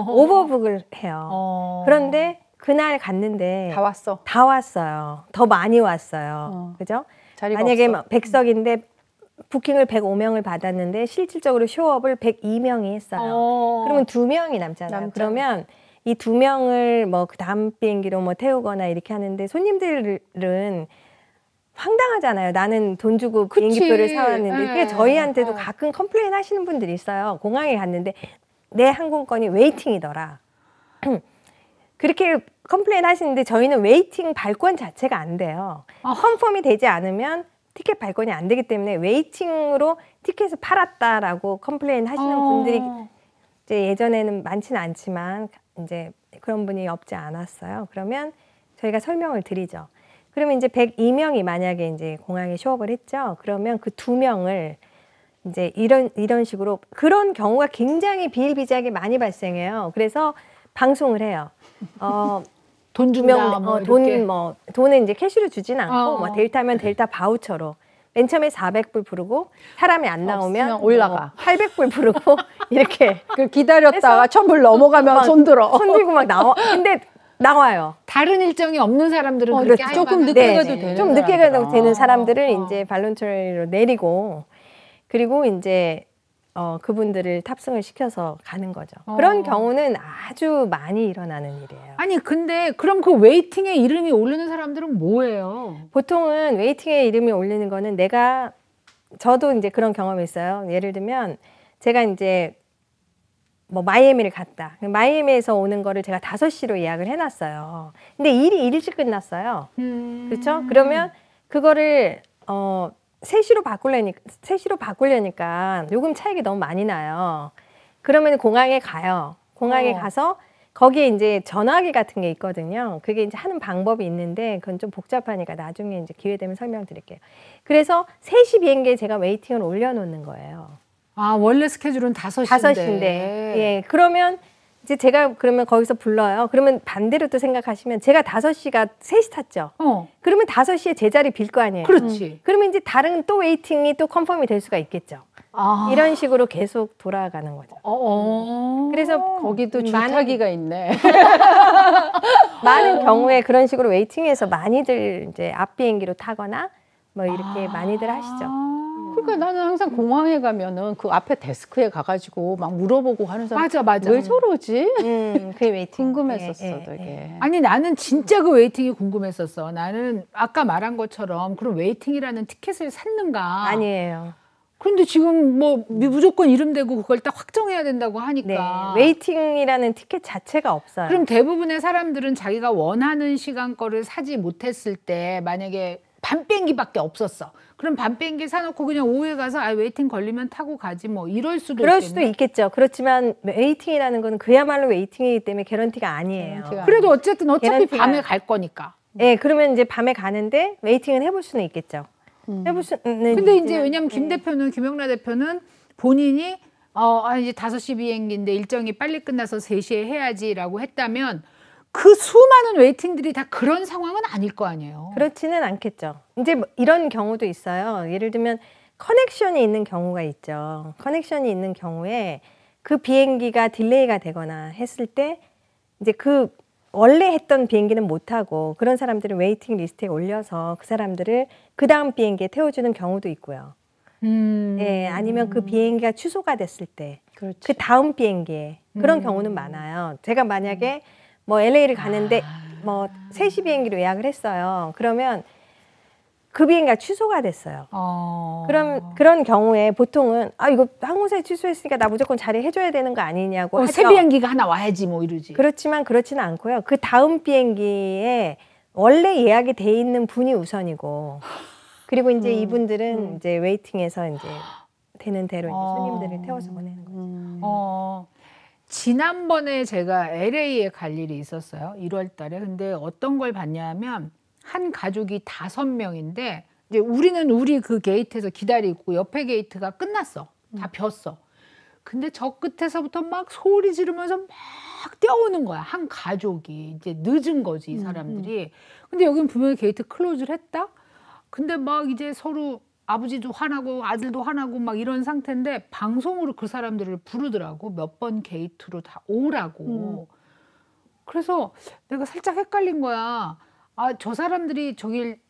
오버북을 해요. 그런데 그날 갔는데 다 왔어. 다 왔어요. 더 많이 왔어요. 그죠? 자리가 만약에 없어. 100석인데 부킹을 105명을 받았는데 실질적으로 쇼업을 102명이 했어요. 그러면 2명이 남잖아요. 그러면 이 2명을 뭐 그 다음 비행기로 뭐 태우거나 이렇게 하는데 손님들은 황당하잖아요. 나는 돈 주고 비행기표를 사왔는데. 그게 저희한테도 가끔 컴플레인 하시는 분들이 있어요. 공항에 갔는데 내 항공권이 웨이팅이더라. 그렇게 컴플레인 하시는데 저희는 웨이팅 발권 자체가 안 돼요. 컨펌이 되지 않으면 티켓 발권이 안 되기 때문에 웨이팅으로 티켓을 팔았다라고 컴플레인 하시는 분들이 이제 예전에는 많지는 않지만 이제 그런 분이 없지 않았어요. 그러면 저희가 설명을 드리죠. 그러면 이제 102명이 만약에 이제 공항에 쇼업을 했죠. 그러면 그 2명을 이제 이런 식으로 그런 경우가 굉장히 비일비재하게 많이 발생해요. 그래서 방송을 해요. 돈 준다. 돈은 이제 캐시로 주진 않고 뭐 델타면 델타 바우처로 맨 처음에 400불 부르고 사람이 안 나오면 올라가. 800불 부르고 이렇게 그 기다렸다가 1000불 넘어가면 손 들어. 손 들고 막 나와. 근데 나와요. 다른 일정이 없는 사람들은 그렇게 그렇죠. 조금 하면 늦게 안 가도 되지. 되는 좀 늦게 가도 되는 사람들을 어. 이제 발론트리로 내리고 그리고 이제 그분들을 탑승을 시켜서 가는 거죠. 그런 경우는 아주 많이 일어나는 일이에요. 아니 근데 그럼 그 웨이팅에 이름이 오르는 사람들은 뭐예요? 보통은 웨이팅에 이름이 올리는 거는 저도 이제 그런 경험이 있어요. 예를 들면 제가 이제 뭐 마이애미를 갔다. 마이애미에서 오는 거를 제가 5시로 예약을 해놨어요. 근데 일이 일찍 끝났어요. 그렇죠? 그러면 그거를 3시로 바꾸려니까 요금 차익이 너무 많이 나요. 그러면 공항에 가요. 공항에 가서 거기에 이제 전화기 같은 게 있거든요. 그게 이제 하는 방법이 있는데 그건 좀 복잡하니까 나중에 이제 기회 되면 설명드릴게요. 그래서 3시 비행기에 제가 웨이팅을 올려놓는 거예요. 아 원래 스케줄은 5시인데. 5시인데. 예. 그러면 이제 제가 그러면 거기서 불러요. 그러면 반대로 또 생각하시면 제가 5시가 3시 탔죠. 그러면 5시에 제 자리 빌 거 아니에요. 그렇지. 그러면 이제 다른 또 웨이팅이 또 컨펌이 될 수가 있겠죠. 이런 식으로 계속 돌아가는 거죠. 그래서 거기도 줄타기가 있네. 많은 경우에 그런 식으로 웨이팅해서 많이들 이제 앞 비행기로 타거나 뭐 이렇게 많이들 하시죠. 그러니까 나는 항상 공항에 가면은 그 앞에 데스크에 가가지고 막 물어보고 하는 사람 맞아. 왜 저러지? 그게 웨이팅. 궁금했었어 되게. 아니 나는 진짜 그 웨이팅이 궁금했었어. 나는 아까 말한 것처럼 그런 웨이팅이라는 티켓을 샀는가? 아니에요. 그런데 지금 뭐 무조건 이름 대고 그걸 딱 확정해야 된다고 하니까. 웨이팅이라는 티켓 자체가 없어요. 그럼 대부분의 사람들은 자기가 원하는 시간 거를 사지 못했을 때 만약에 밤 비행기밖에 없었어. 그럼 밤 비행기 사놓고 그냥 오후에 가서 웨이팅 걸리면 타고 가지 뭐 이럴 수도 그럴 있겠네. 수도 있겠죠. 그렇지만 웨이팅이라는 건 그야말로 웨이팅이기 때문에 개런티가 아니에요. 그래도 어쨌든 어차피 개런티가- 밤에 갈 거니까. 네, 그러면 이제 밤에 가는데 웨이팅은 해볼 수는 있겠죠. 해볼 수는 근데 이제 있지만, 왜냐면 김영란 대표는 본인이 이제 5시 비행기인데 일정이 빨리 끝나서 3시에 해야지라고 했다면 그 수많은 웨이팅들이 다 그런 상황은 아닐 거 아니에요. 그렇지는 않겠죠. 이제 뭐 이런 경우도 있어요. 예를 들면 커넥션이 있는 경우가 있죠. 커넥션이 있는 경우에 그 비행기가 딜레이가 되거나 했을 때 이제 그 원래 했던 비행기는 못 타고 그런 사람들은 웨이팅 리스트에 올려서 그 사람들을 그 다음 비행기에 태워주는 경우도 있고요. 예, 아니면 그 비행기가 취소가 됐을 때 그 다음 비행기에 그런 경우는 많아요. 제가 만약에 뭐 LA를 가는데 뭐 3시 비행기로 예약을 했어요. 그러면 그 비행기가 취소가 됐어요. 그럼 그런 경우에 보통은 이거 항공사에 취소했으니까 나 무조건 자리 해줘야 되는 거 아니냐고 하죠. 새 비행기가 하나 와야지 뭐 이러지. 그렇지만 그렇지는 않고요. 그 다음 비행기에 원래 예약이 돼 있는 분이 우선이고 그리고 이제 이분들은 이제 웨이팅에서 이제 되는 대로 이제 손님들을 태워서 보내는 거죠. 지난번에 제가 LA에 갈 일이 있었어요. 1월 달에. 근데 어떤 걸 봤냐면 한 가족이 5명인데 이제 우리는 우리 그 게이트에서 기다리고 옆에 게이트가 끝났어. 다 비었어. 근데 저 끝에서부터 막 소리 지르면서 막 뛰어오는 거야. 한 가족이. 이제 늦은 거지, 이 사람들이. 근데 여긴 분명히 게이트 클로즈를 했다? 근데 막 이제 서로 아버지도 화나고 아들도 화나고 막 이런 상태인데 방송으로 그 사람들을 부르더라고. 몇 번 게이트로 다 오라고. 그래서 내가 살짝 헷갈린 거야. 아, 저 사람들이 저길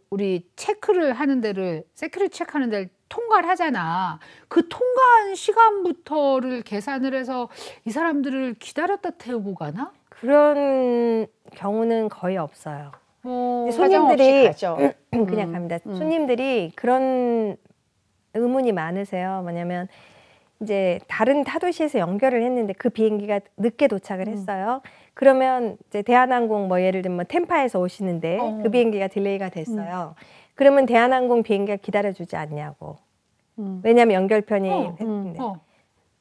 우리 체크를 하는 데를, 세큐리티 체크하는 데를 통과를 하잖아. 그 통과한 시간부터를 계산을 해서 이 사람들을 기다렸다 태우고 가나? 그런 경우는 거의 없어요. 뭐 손님들이 가죠. 그냥 갑니다. 손님들이 그런 의문이 많으세요. 뭐냐면 이제 다른 타도시에서 연결을 했는데 그 비행기가 늦게 도착을 했어요. 그러면 이제 대한항공 뭐 예를 들면 템파에서 오시는데 그 비행기가 딜레이가 됐어요. 그러면 대한항공 비행기가 기다려주지 않냐고. 왜냐하면 연결편이 했는데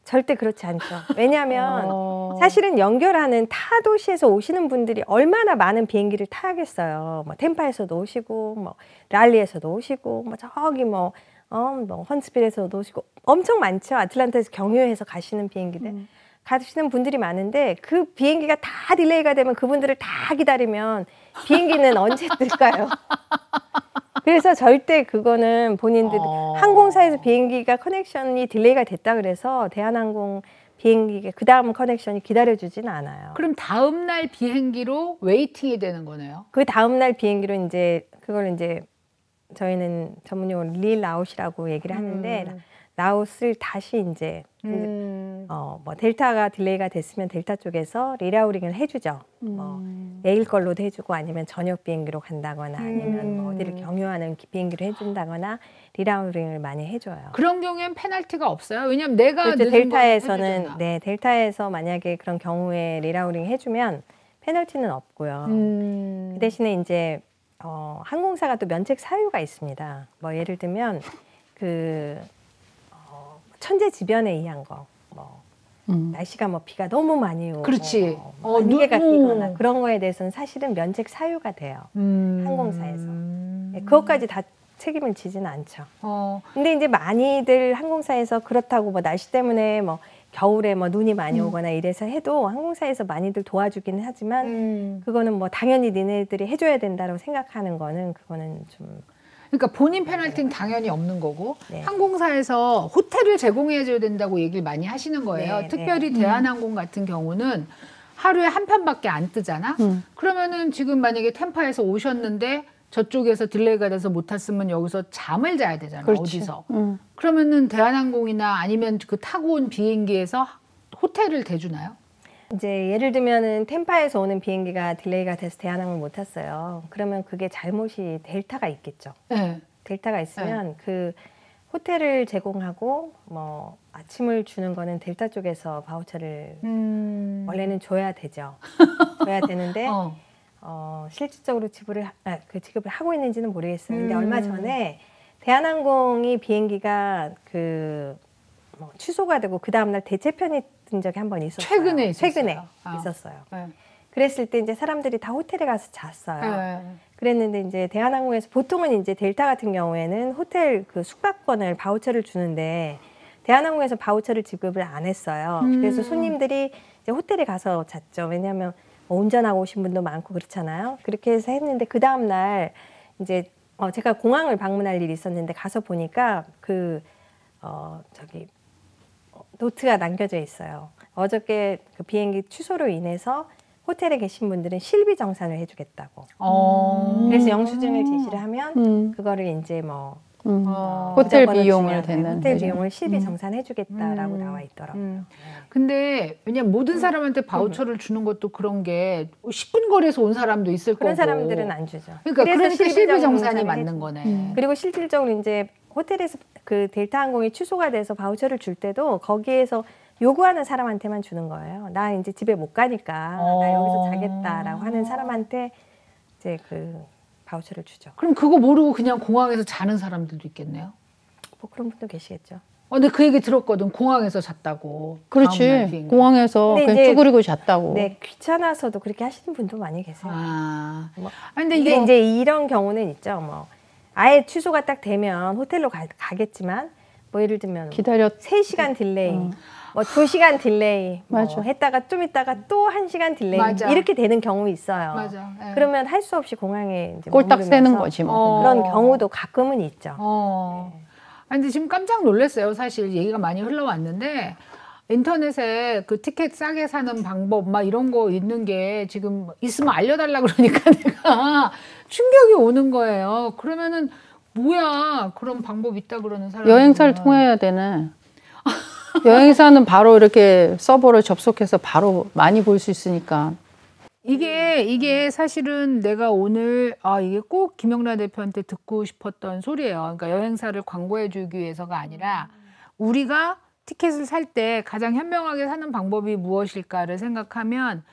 절대 그렇지 않죠. 왜냐하면 사실은 연결하는 타 도시에서 오시는 분들이 얼마나 많은 비행기를 타야겠어요. 뭐 템파에서도 오시고, 뭐 랄리에서도 오시고, 뭐 저기 뭐 헌스빌에서도 오시고 엄청 많죠. 아틀란타에서 경유해서 가시는 비행기들 가시는 분들이 많은데 그 비행기가 다 딜레이가 되면 그분들을 다 기다리면 비행기는 언제 뜰까요? 그래서 절대 그거는 본인들 항공사에서 비행기가 커넥션이 딜레이가 됐다 그래서 대한항공 비행기가 그 다음 커넥션이 기다려주지는 않아요. 그럼 다음 날 비행기로 웨이팅이 되는 거네요. 그 다음 날 비행기로 이제 그걸 이제 저희는 전문용어로 릴아웃이라고 얘기를 하는데 라웃을 다시 이제 뭐 델타가 딜레이가 됐으면 델타 쪽에서 릴아웃을 해주죠. 뭐 내일 걸로도 해주고 아니면 저녁 비행기로 간다거나 아니면 뭐 어디를 경유하는 비행기로 해준다거나 릴아웃을 많이 해줘요. 그런 경우엔 페널티가 없어요? 왜냐면 내가 그렇죠. 늦은 델타에서는 해주잖아. 네 델타에서 만약에 그런 경우에 릴아웃을 해주면 페널티는 없고요. 그 대신에 이제 항공사가 또 면책 사유가 있습니다. 뭐 예를 들면 천재지변에 의한 거, 뭐 날씨가 뭐 비가 너무 많이 오고, 그렇지. 안개가 끼거나 그런 거에 대해서는 사실은 면책 사유가 돼요. 항공사에서. 네, 그것까지 다 책임을 지지는 않죠. 근데 이제 많이들 항공사에서 그렇다고 뭐 날씨 때문에 뭐 겨울에 뭐 눈이 많이 오거나 이래서 해도 항공사에서 많이들 도와주기는 하지만 그거는 뭐 당연히 니네들이 해줘야 된다고 생각하는 거는 그거는 좀 그러니까 본인 페널티는 당연히 없는 거고 네. 항공사에서 호텔을 제공해줘야 된다고 얘기를 많이 하시는 거예요. 네, 특별히 대한항공 같은 경우는 하루에 한 편밖에 안 뜨잖아. 그러면은 지금 만약에 템파에서 오셨는데 저쪽에서 딜레이가 돼서 못 탔으면 여기서 잠을 자야 되잖아. 그렇지. 어디서. 그러면은 대한항공이나 아니면 그 타고 온 비행기에서 호텔을 대주나요? 이제 예를 들면은 템파에서 오는 비행기가 딜레이가 돼서 대한항공을 못 탔어요. 그러면 그게 잘못이 델타가 있겠죠. 네. 델타가 있으면 그 호텔을 제공하고 뭐 아침을 주는 거는 델타 쪽에서 바우처를 원래는 줘야 되죠. 줘야 되는데 실질적으로 지급을 하고 있는지는 모르겠어요. 근데 얼마 전에 대한항공이 비행기가 뭐 취소가 되고 그 다음 날 대체편이 든 적이 한 번 있었어요. 최근에 있었어요. 네. 그랬을 때 이제 사람들이 다 호텔에 가서 잤어요. 네. 그랬는데 이제 대한항공에서 보통은 이제 델타 같은 경우에는 호텔 그 숙박권을 바우처를 주는데 대한항공에서 바우처를 지급을 안 했어요. 그래서 손님들이 이제 호텔에 가서 잤죠. 왜냐하면 뭐 운전하고 오신 분도 많고 그렇잖아요. 그렇게 해서 했는데 그 다음 날 이제 제가 공항을 방문할 일이 있었는데 가서 보니까 노트가 남겨져 있어요. 어저께 그 비행기 취소로 인해서 호텔에 계신 분들은 실비 정산을 해주겠다고. 그래서 영수증을 제시를 하면 그거를 이제 뭐 호텔 무조건을 비용을 주면 되는 호텔 거죠. 비용을 실비 정산해주겠다라고 나와 있더라고요. 근데 왜냐면 모든 사람한테 바우처를 주는 것도 그런 게 10분 거리에서 온 사람도 있을 그런 거고. 사람들은 안 주죠. 그러니까 실비 정산이 정산을 맞는 해주고. 거네. 그리고 실질적으로 이제 호텔에서 그 델타 항공이 취소가 돼서 바우처를 줄 때도 거기에서 요구하는 사람한테만 주는 거예요. 나 이제 집에 못 가니까 나 여기서 자겠다라고 하는 사람한테 이제 그 바우처를 주죠. 그럼 그거 모르고 그냥 공항에서 자는 사람들도 있겠네요. 뭐 그런 분도 계시겠죠. 근데 그 얘기 들었거든. 공항에서 잤다고. 다음날 그렇지. 비행기. 공항에서 근데 그냥 이제- 쭈그리고 잤다고. 네, 귀찮아서도 그렇게 하시는 분도 많이 계세요. 뭐. 뭐. 근데 근데 이게 이제 이런 경우는 있죠. 뭐 아예 취소가 딱 되면 호텔로 가겠지만 뭐 예를 들면 기다렸 3시간 딜레이, 뭐 2시간 딜레이, 뭐 맞아. 했다가 좀 있다가 또 1시간 딜레이 맞아. 이렇게 되는 경우 있어요. 맞아. 예. 그러면 할 수 없이 공항에 이제 꼴딱 새는 머무르면서 거지 뭐. 어. 그런 경우도 가끔은 있죠. 아니, 근데 지금 깜짝 놀랐어요. 사실 얘기가 많이 흘러왔는데 인터넷에 그 티켓 싸게 사는 방법 막 이런 거 있는 게 지금 있으면 알려달라 그러니까 내가 충격이 오는 거예요. 그러면은 뭐야? 그런 방법 있다 그러는 사람. 여행사를 통해야 되네. 여행사는 바로 이렇게 서버를 접속해서 바로 많이 볼 수 있으니까. 이게 사실은 내가 오늘 이게 꼭 김영란 대표한테 듣고 싶었던 소리예요. 그러니까 여행사를 광고해 주기 위해서가 아니라 우리가 티켓을 살 때 가장 현명하게 사는 방법이 무엇일까를 생각하면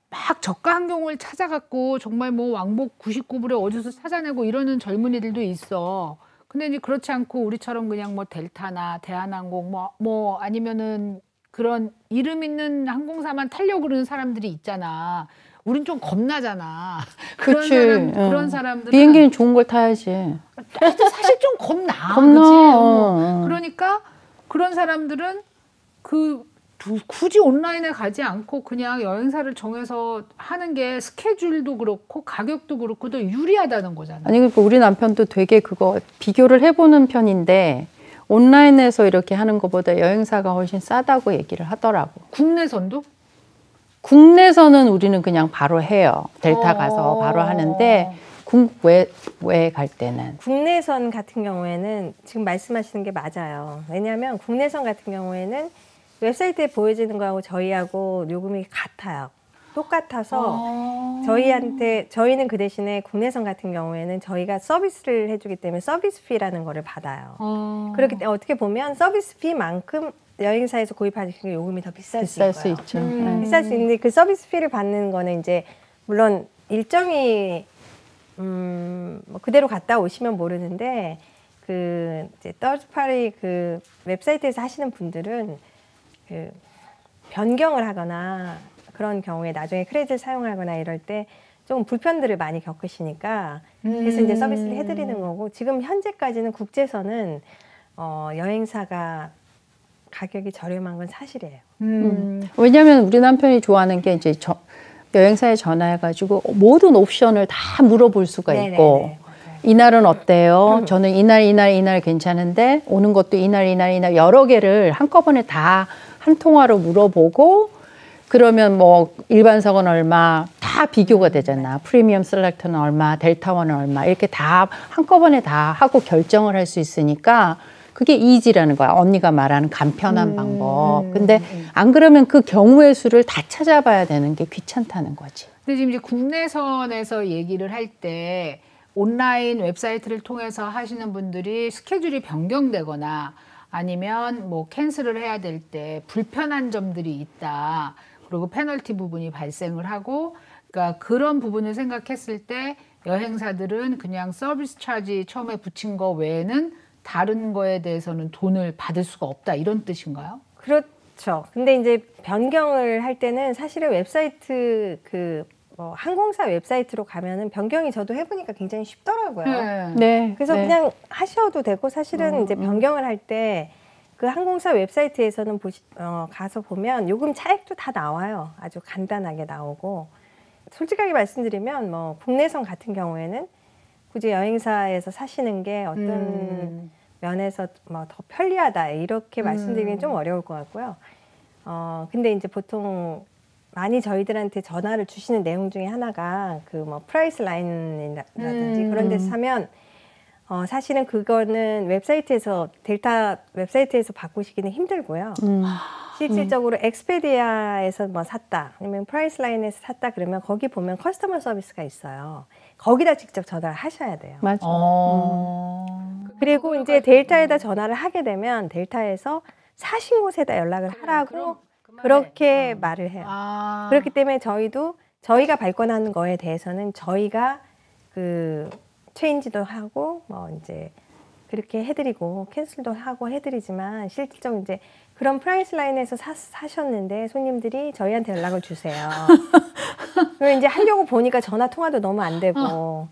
막 저가 항공을 찾아갖고 정말 뭐 왕복 99불에 어디서 찾아내고 이러는 젊은이들도 있어. 근데 이제 그렇지 않고 우리처럼 그냥 뭐 델타나 대한항공 뭐 아니면은 그런 이름 있는 항공사만 타려고 그러는 사람들이 있잖아. 우린 좀 겁나잖아. 그치. 그런 사람들은 비행기는 좋은 걸 타야지. 사실 좀 겁나. 겁나. 그치? 어. 그러니까 그런 사람들은 굳이 온라인에 가지 않고 그냥 여행사를 정해서 하는 게 스케줄도 그렇고 가격도 그렇고 더 유리하다는 거잖아. 아니 그러니까 우리 남편도 되게 그거 비교를 해보는 편인데 온라인에서 이렇게 하는 것보다 여행사가 훨씬 싸다고 얘기를 하더라고. 국내선도? 국내선은 우리는 그냥 바로 해요. 델타 가서 바로 하는데 국외 갈 때는 국내선 같은 경우에는 지금 말씀하시는 게 맞아요. 왜냐하면 국내선 같은 경우에는 웹사이트에 보여지는 거하고 저희하고 요금이 같아요. 똑같아서 저희는 그 대신에 국내선 같은 경우에는 저희가 서비스를 해주기 때문에 서비스 피라는 거를 받아요. 그렇기 때문에 어떻게 보면 서비스 피만큼 여행사에서 구입하시는 요금이 더 비쌀 수 비쌀 있고요. 수 있죠. 비쌀 수 있는데 그 서비스 피를 받는 거는 이제 물론 일정이 뭐 그대로 갔다 오시면 모르는데 그 이제 떨파리 그 웹사이트에서 하시는 분들은 그 변경을 하거나 그런 경우에 나중에 크레딧을 사용하거나 이럴 때 조금 불편들을 많이 겪으시니까 그래서 이제 서비스를 해드리는 거고 지금 현재까지는 국제선은 여행사가 가격이 저렴한 건 사실이에요. 왜냐하면 우리 남편이 좋아하는 게 이제 여행사에 전화해가지고 모든 옵션을 다 물어볼 수가 있고 네네네. 이날은 어때요? 저는 이날 괜찮은데 오는 것도 이날 여러 개를 한꺼번에 다 한 통화로 물어보고 그러면 뭐 일반석은 얼마 다 비교가 되잖아. 프리미엄 셀렉터는 얼마, 델타원은 얼마 이렇게 다 한꺼번에 다 하고 결정을 할 수 있으니까 그게 이지라는 거야. 언니가 말하는 간편한 방법. 근데 안 그러면 그 경우의 수를 다 찾아봐야 되는 게 귀찮다는 거지. 근데 지금 이제 국내선에서 얘기를 할 때 온라인 웹사이트를 통해서 하시는 분들이 스케줄이 변경되거나 아니면 뭐 캔슬을 해야 될 때 불편한 점들이 있다. 그리고 페널티 부분이 발생을 하고 그러니까 그런 부분을 생각했을 때 여행사들은 그냥 서비스 차지 처음에 붙인 거 외에는 다른 거에 대해서는 돈을 받을 수가 없다. 이런 뜻인가요? 그렇죠. 근데 이제 변경을 할 때는 사실은 웹사이트 뭐 항공사 웹사이트로 가면은 변경이 저도 해보니까 굉장히 쉽더라고요. 네. 그래서 네. 그냥 하셔도 되고 사실은 이제 변경을 할 때 그 항공사 웹사이트에서는 가서 보면 요금 차액도 다 나와요. 아주 간단하게 나오고 솔직하게 말씀드리면 뭐 국내선 같은 경우에는 굳이 여행사에서 사시는 게 어떤 면에서 뭐 더 편리하다 이렇게 말씀드리기는 좀 어려울 것 같고요. 근데 이제 보통 많이 저희들한테 전화를 주시는 내용 중에 하나가 그 뭐 프라이스 라인이라든지 그런 데서 사면 사실은 그거는 델타 웹사이트에서 바꾸시기는 힘들고요. 실질적으로 엑스페디아에서 뭐 샀다 아니면 프라이스 라인에서 샀다 그러면 거기 보면 커스터머 서비스가 있어요. 거기다 직접 전화를 하셔야 돼요. 맞아. 그리고 이제 델타에다 전화를 하게 되면 델타에서 사신 곳에다 연락을 하라고 그렇게 말을 해요. 그렇기 때문에 저희가 발권하는 거에 대해서는 저희가 그 체인지도 하고 뭐 이제 그렇게 해드리고 캔슬도 하고 해드리지만 실질적으로 이제 그런 프라이스 라인에서 사셨는데 손님들이 저희한테 연락을 주세요. 그리고 이제 하려고 보니까 전화 통화도 너무 안 되고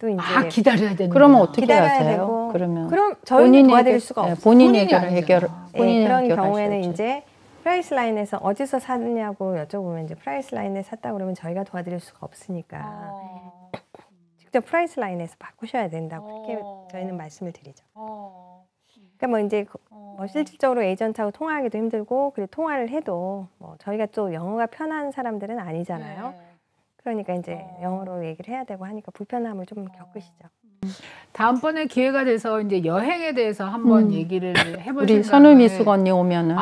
또 이제 기다려야 되는. 그러면 어떻게 기다려야 하세요? 되고 그럼 저희는 본인이 도와드릴 해결- 수가 네, 없어요. 본인이 본인이 해결 알잖아. 본인이 그런 해결하셔야죠. 경우에는 이제 프라이스 라인에서 어디서 샀냐고 여쭤보면 이제 프라이스 라인에 샀다 그러면 저희가 도와드릴 수가 없으니까 직접 프라이스 라인에서 바꾸셔야 된다고 그렇게 저희는 말씀을 드리죠. 그러니까 뭐 이제 뭐 실질적으로 에이전트하고 통화하기도 힘들고 그리고 통화를 해도 뭐 저희가 또 영어가 편한 사람들은 아니잖아요. 그러니까 이제 영어로 얘기를 해야 되고 하니까 불편함을 좀 겪으시죠. 다음번에 기회가 돼서 이제 여행에 대해서 한번 얘기를 해볼 우리 생각을. 선우미숙 언니 오면은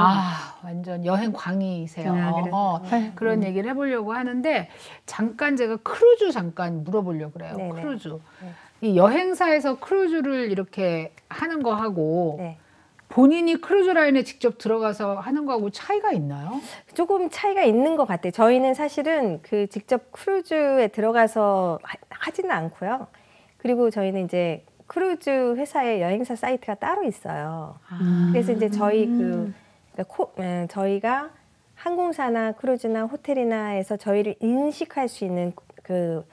완전 여행 광이세요. 그래요? 그런 얘기를 해보려고 하는데 잠깐 제가 크루즈 잠깐 물어보려고 그래요. 네네. 크루즈. 네. 이 여행사에서 크루즈를 이렇게 하는 거 하고 네. 본인이 크루즈 라인에 직접 들어가서 하는 거하고 차이가 있나요? 조금 차이가 있는 것 같아요. 저희는 사실은 그 직접 크루즈에 들어가서 하지는 않고요. 그리고 저희는 이제 크루즈 회사의 여행사 사이트가 따로 있어요. 그래서 이제 저희 저희가 항공사나 크루즈나 호텔이나에서 저희를 인식할 수 있는 코드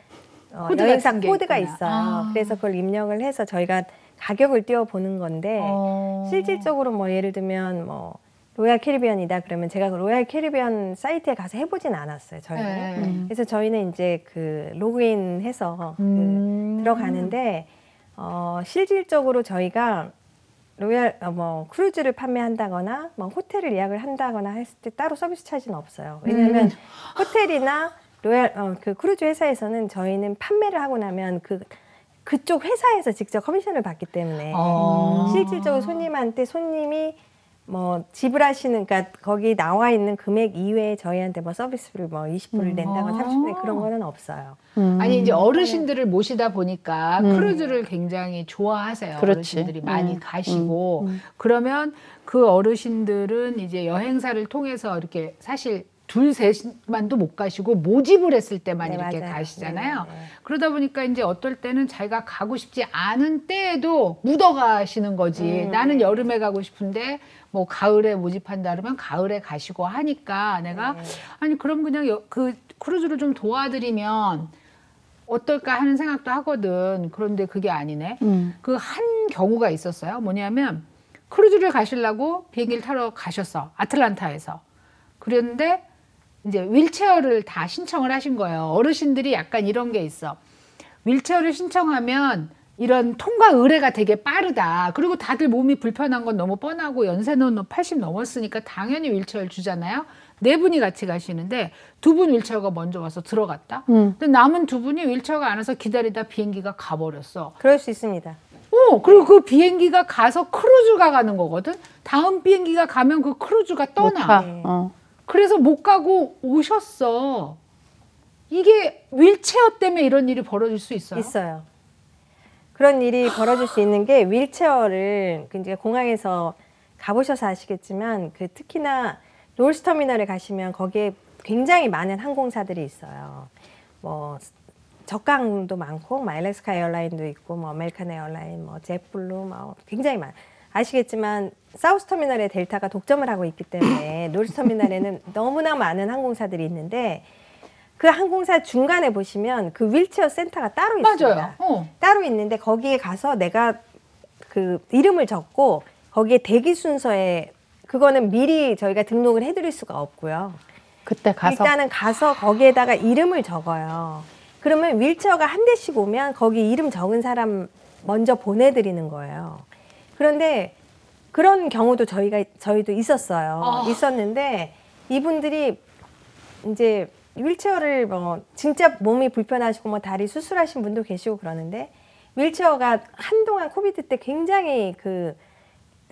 여행사 같은 게 코드가 있구나. 있어요. 그래서 그걸 입력을 해서 저희가 가격을 띄워보는 건데 실질적으로 뭐 예를 들면 뭐 로얄 캐리비안이다 그러면 제가 그 로얄 캐리비안 사이트에 가서 해보진 않았어요. 저희는. 그래서 저희는 이제 그 로그인해서 들어가는데 실질적으로 저희가 로얄 뭐 크루즈를 판매한다거나 뭐 호텔을 예약을 한다거나 했을 때 따로 서비스 차지는 없어요. 왜냐하면 호텔이나 로얄 그 크루즈 회사에서는 저희는 판매를 하고 나면 그쪽 회사에서 직접 커미션을 받기 때문에 실질적으로 손님한테 손님이 뭐 지불하시는 그러니까 거기 나와 있는 금액 이외에 저희한테 뭐 서비스를 뭐 20%를 낸다거나 30% 그런 거는 없어요. 아니 이제 어르신들을 모시다 보니까 크루즈를 굉장히 좋아하세요. 그렇지. 어르신들이 많이 가시고 그러면 그 어르신들은 이제 여행사를 통해서 이렇게 사실 둘 셋만도 못 가시고 모집을 했을 때만 네, 이렇게 맞아요. 가시잖아요. 네, 네. 그러다 보니까 이제 어떨 때는 자기가 가고 싶지 않은 때에도 묻어 가시는 거지. 나는 여름에 가고 싶은데 뭐 가을에 모집한다 그러면 가을에 가시고 하니까 내가 아니 그럼 그냥 그 크루즈를 좀 도와드리면 어떨까 하는 생각도 하거든. 그런데 그게 아니네. 그 한 경우가 있었어요. 뭐냐면 크루즈를 가시려고 비행기를 타러 가셨어. 아틀란타에서. 그랬는데 이제 윌체어를 다 신청을 하신 거예요. 어르신들이 약간 이런 게 있어. 윌체어를 신청하면 이런 통과 의뢰가 되게 빠르다. 그리고 다들 몸이 불편한 건 너무 뻔하고 연세는 80 넘었으니까 당연히 윌체어를 주잖아요. 네 분이 같이 가시는데 두 분 윌체어가 먼저 와서 들어갔다. 근데 남은 두 분이 윌체어가 안 와서 기다리다 비행기가 가버렸어. 그럴 수 있습니다. 그리고 그 비행기가 가서 크루즈가 가는 거거든. 다음 비행기가 가면 그 크루즈가 떠나. 네. 그래서 못 가고 오셨어. 이게 윌체어 때문에 이런 일이 벌어질 수 있어요? 있어요. 그런 일이 벌어질 수 있는 게 윌체어를 이제 공항에서 가보셔서 아시겠지만 그 특히나 롤스터미널에 가시면 거기에 굉장히 많은 항공사들이 있어요. 뭐 저가 항공도 많고 뭐 알래스카 에어라인도 있고 뭐 아메리칸 에어라인, 뭐 jet블루 뭐 굉장히 많아요. 아시겠지만 사우스터미널에 델타가 독점을 하고 있기 때문에 롤스터미널에는 너무나 많은 항공사들이 있는데 그 항공사 중간에 보시면 그 윌체어 센터가 따로 있습니다. 맞아요. 따로 있는데 거기에 가서 내가 그 이름을 적고 거기에 대기 순서에 그거는 미리 저희가 등록을 해드릴 수가 없고요. 그때 가서 일단은 가서 거기에다가 이름을 적어요. 그러면 윌체어가 한 대씩 오면 거기 이름 적은 사람 먼저 보내드리는 거예요. 그런데 그런 경우도 저희도 있었어요. 있었는데 이분들이 이제 윌체어를 뭐 진짜 몸이 불편하시고 뭐 다리 수술하신 분도 계시고 그러는데 윌체어가 한동안 코비드 때 굉장히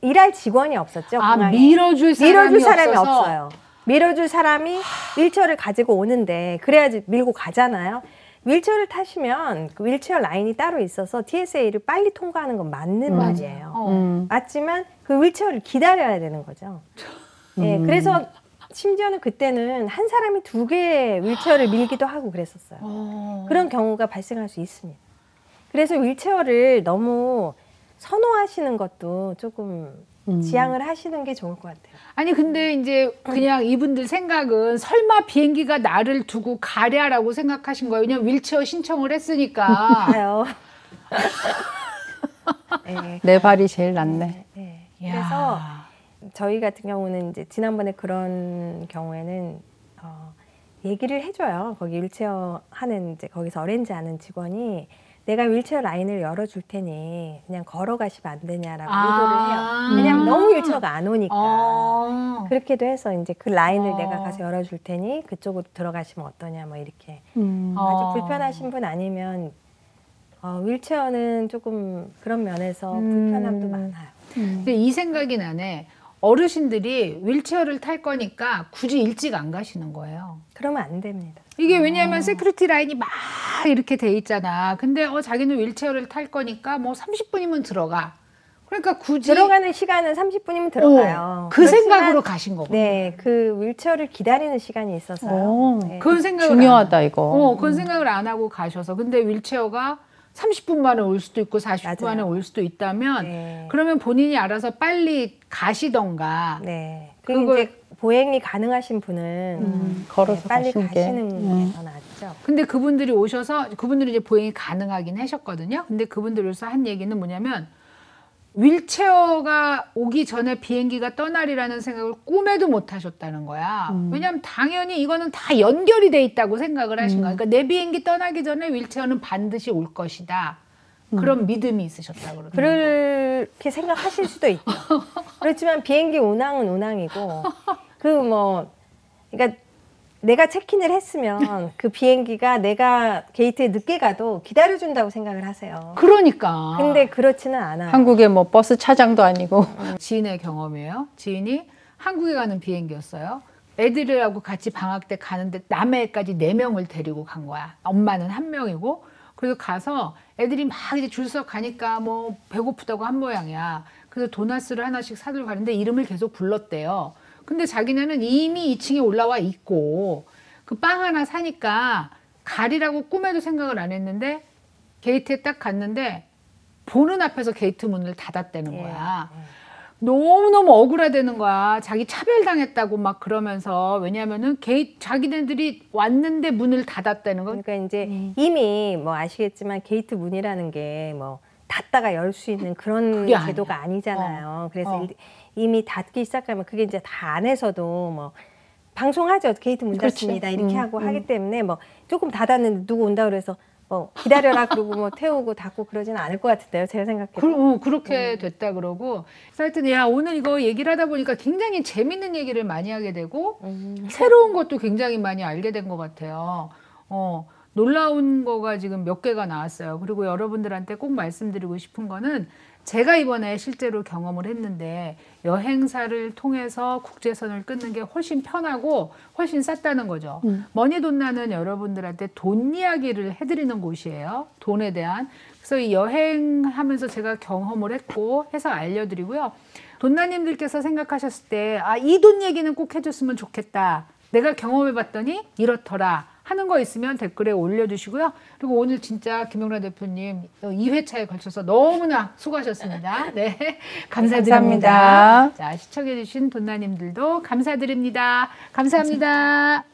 일할 직원이 없었죠. 공항에. 밀어줄 사람이 없어요. 밀어줄 사람이 윌체어를 가지고 오는데 그래야지 밀고 가잖아요. 윌체어를 타시면 그 윌체어 라인이 따로 있어서 TSA를 빨리 통과하는 건 맞는 말이에요. 맞지만 그 윌체어를 기다려야 되는 거죠. 예, 그래서 심지어는 그때는 한 사람이 2개의 윌체어를 밀기도 하고 그랬었어요. 그런 경우가 발생할 수 있습니다. 그래서 윌체어를 너무 선호하시는 것도 조금 지양을 하시는 게 좋을 것 같아요. 아니 근데 이제 그냥 이분들 생각은 설마 비행기가 나를 두고 가랴라고 생각하신 거예요. 왜냐면 윌체어 신청을 했으니까. 아요. 네. 내 발이 제일 낫네. 네. 야. 그래서 저희 같은 경우는 이제 지난번에 그런 경우에는 얘기를 해줘요. 거기 윌체어 하는 이제 거기서 어렌지 하는 직원이 내가 윌체어 라인을 열어줄 테니 그냥 걸어가시면 안 되냐라고 유도를 해요. 왜냐면 너무 윌체어가 안 오니까. 그렇게도 해서 이제 그 라인을 내가 가서 열어줄 테니 그쪽으로 들어가시면 어떠냐 뭐 이렇게. 아주 불편하신 분 아니면 윌체어는 조금 그런 면에서 불편함도 많아요. 근데 이 생각이 나네. 어르신들이 윌체어를 탈 거니까 굳이 일찍 안 가시는 거예요. 그러면 안 됩니다. 이게 왜냐하면 세큐리티 라인이 막 이렇게 돼 있잖아. 근데 자기는 윌체어를 탈 거니까 뭐 30분이면 들어가. 그러니까 굳이 들어가는 시간은 30분이면 들어가요. 그 그렇지만 생각으로 가신 거고. 네, 그 윌체어를 기다리는 시간이 있어서요. 네. 그건 생각을 중요하다 이거. 그건 생각을 안 하고 가셔서. 근데 윌체어가 30분 만에 올 수도 있고 40분 만에 맞아요. 올 수도 있다면 네. 그러면 본인이 알아서 빨리 가시던가. 네. 그리고 그걸- 이제 보행이 가능하신 분은 걸어서 빨리 가시는 게. 가시는 게 더 낫죠. 근데 그분들이 오셔서 그분들이 이제 보행이 가능하긴 하셨거든요. 근데 그분들로서 한 얘기는 뭐냐면 윌체어가 오기 전에 비행기가 떠나리라는 생각을 꿈에도 못 하셨다는 거야. 왜냐하면 당연히 이거는 다 연결이 돼 있다고 생각을 하신 거야. 그러니까 내 비행기 떠나기 전에 윌체어는 반드시 올 것이다. 그런 믿음이 있으셨다 그러더라고요. 그렇게 생각하실 수도 있죠. 그렇지만 비행기 운항은 운항이고 그러니까 내가 체킨을 했으면 그 비행기가 내가 게이트에 늦게 가도 기다려준다고 생각을 하세요. 그러니까. 근데 그렇지는 않아요. 한국에 뭐 버스 차장도 아니고. 지인의 경험이에요. 지인이 한국에 가는 비행기였어요. 애들하고 같이 방학 때 가는데 남해까지 4명을 데리고 간 거야. 엄마는 1명이고. 그래서 가서 애들이 막 이제 줄 서 가니까 뭐 배고프다고 한 모양이야. 그래서 도나스를 하나씩 사들고 가는데 이름을 계속 불렀대요. 근데 자기네는 이미 2층에 올라와 있고 그 빵 하나 사니까 가리라고 꿈에도 생각을 안 했는데 게이트에 딱 갔는데 보는 앞에서 게이트 문을 닫았다는 거야. 너무너무 억울하다는 거야. 자기 차별당했다고 막 그러면서. 왜냐면은 자기네들이 왔는데 문을 닫았다는 거. 그러니까 이제 이미 뭐 아시겠지만 게이트 문이라는 게 뭐 닫다가 열 수 있는 그런 그게 아니야. 제도가 아니잖아요. 그래서 이미 닫기 시작하면 그게 이제 다 안에서도 뭐 방송하죠. 게이트 문 그렇지. 닫습니다. 이렇게 하고 하기 때문에 뭐 조금 닫았는데 누구 온다 그래서 뭐 기다려라 그러고 뭐 태우고 닫고 그러지는 않을 것 같은데요. 제가 생각해도. 그렇게 됐다 그러고. 그래서 하여튼 야 오늘 이거 얘기를 하다 보니까 굉장히 재밌는 얘기를 많이 하게 되고 새로운 것도 굉장히 많이 알게 된 것 같아요. 놀라운 거가 지금 몇 개가 나왔어요. 그리고 여러분들한테 꼭 말씀드리고 싶은 거는 제가 이번에 실제로 경험을 했는데 여행사를 통해서 국제선을 끊는 게 훨씬 편하고 훨씬 쌌다는 거죠. 머니돈나는 여러분들한테 돈 이야기를 해드리는 곳이에요. 돈에 대한. 그래서 이 여행하면서 제가 경험을 했고 해서 알려드리고요. 돈나님들께서 생각하셨을 때 이 돈 얘기는 꼭 해줬으면 좋겠다. 내가 경험해봤더니 이렇더라. 하는 거 있으면 댓글에 올려주시고요. 그리고 오늘 진짜 김영란 대표님 2회차에 걸쳐서 너무나 수고하셨습니다. 네, 감사드립니다. 감사합니다. 자, 시청해주신 돈나님들도 감사드립니다. 감사합니다.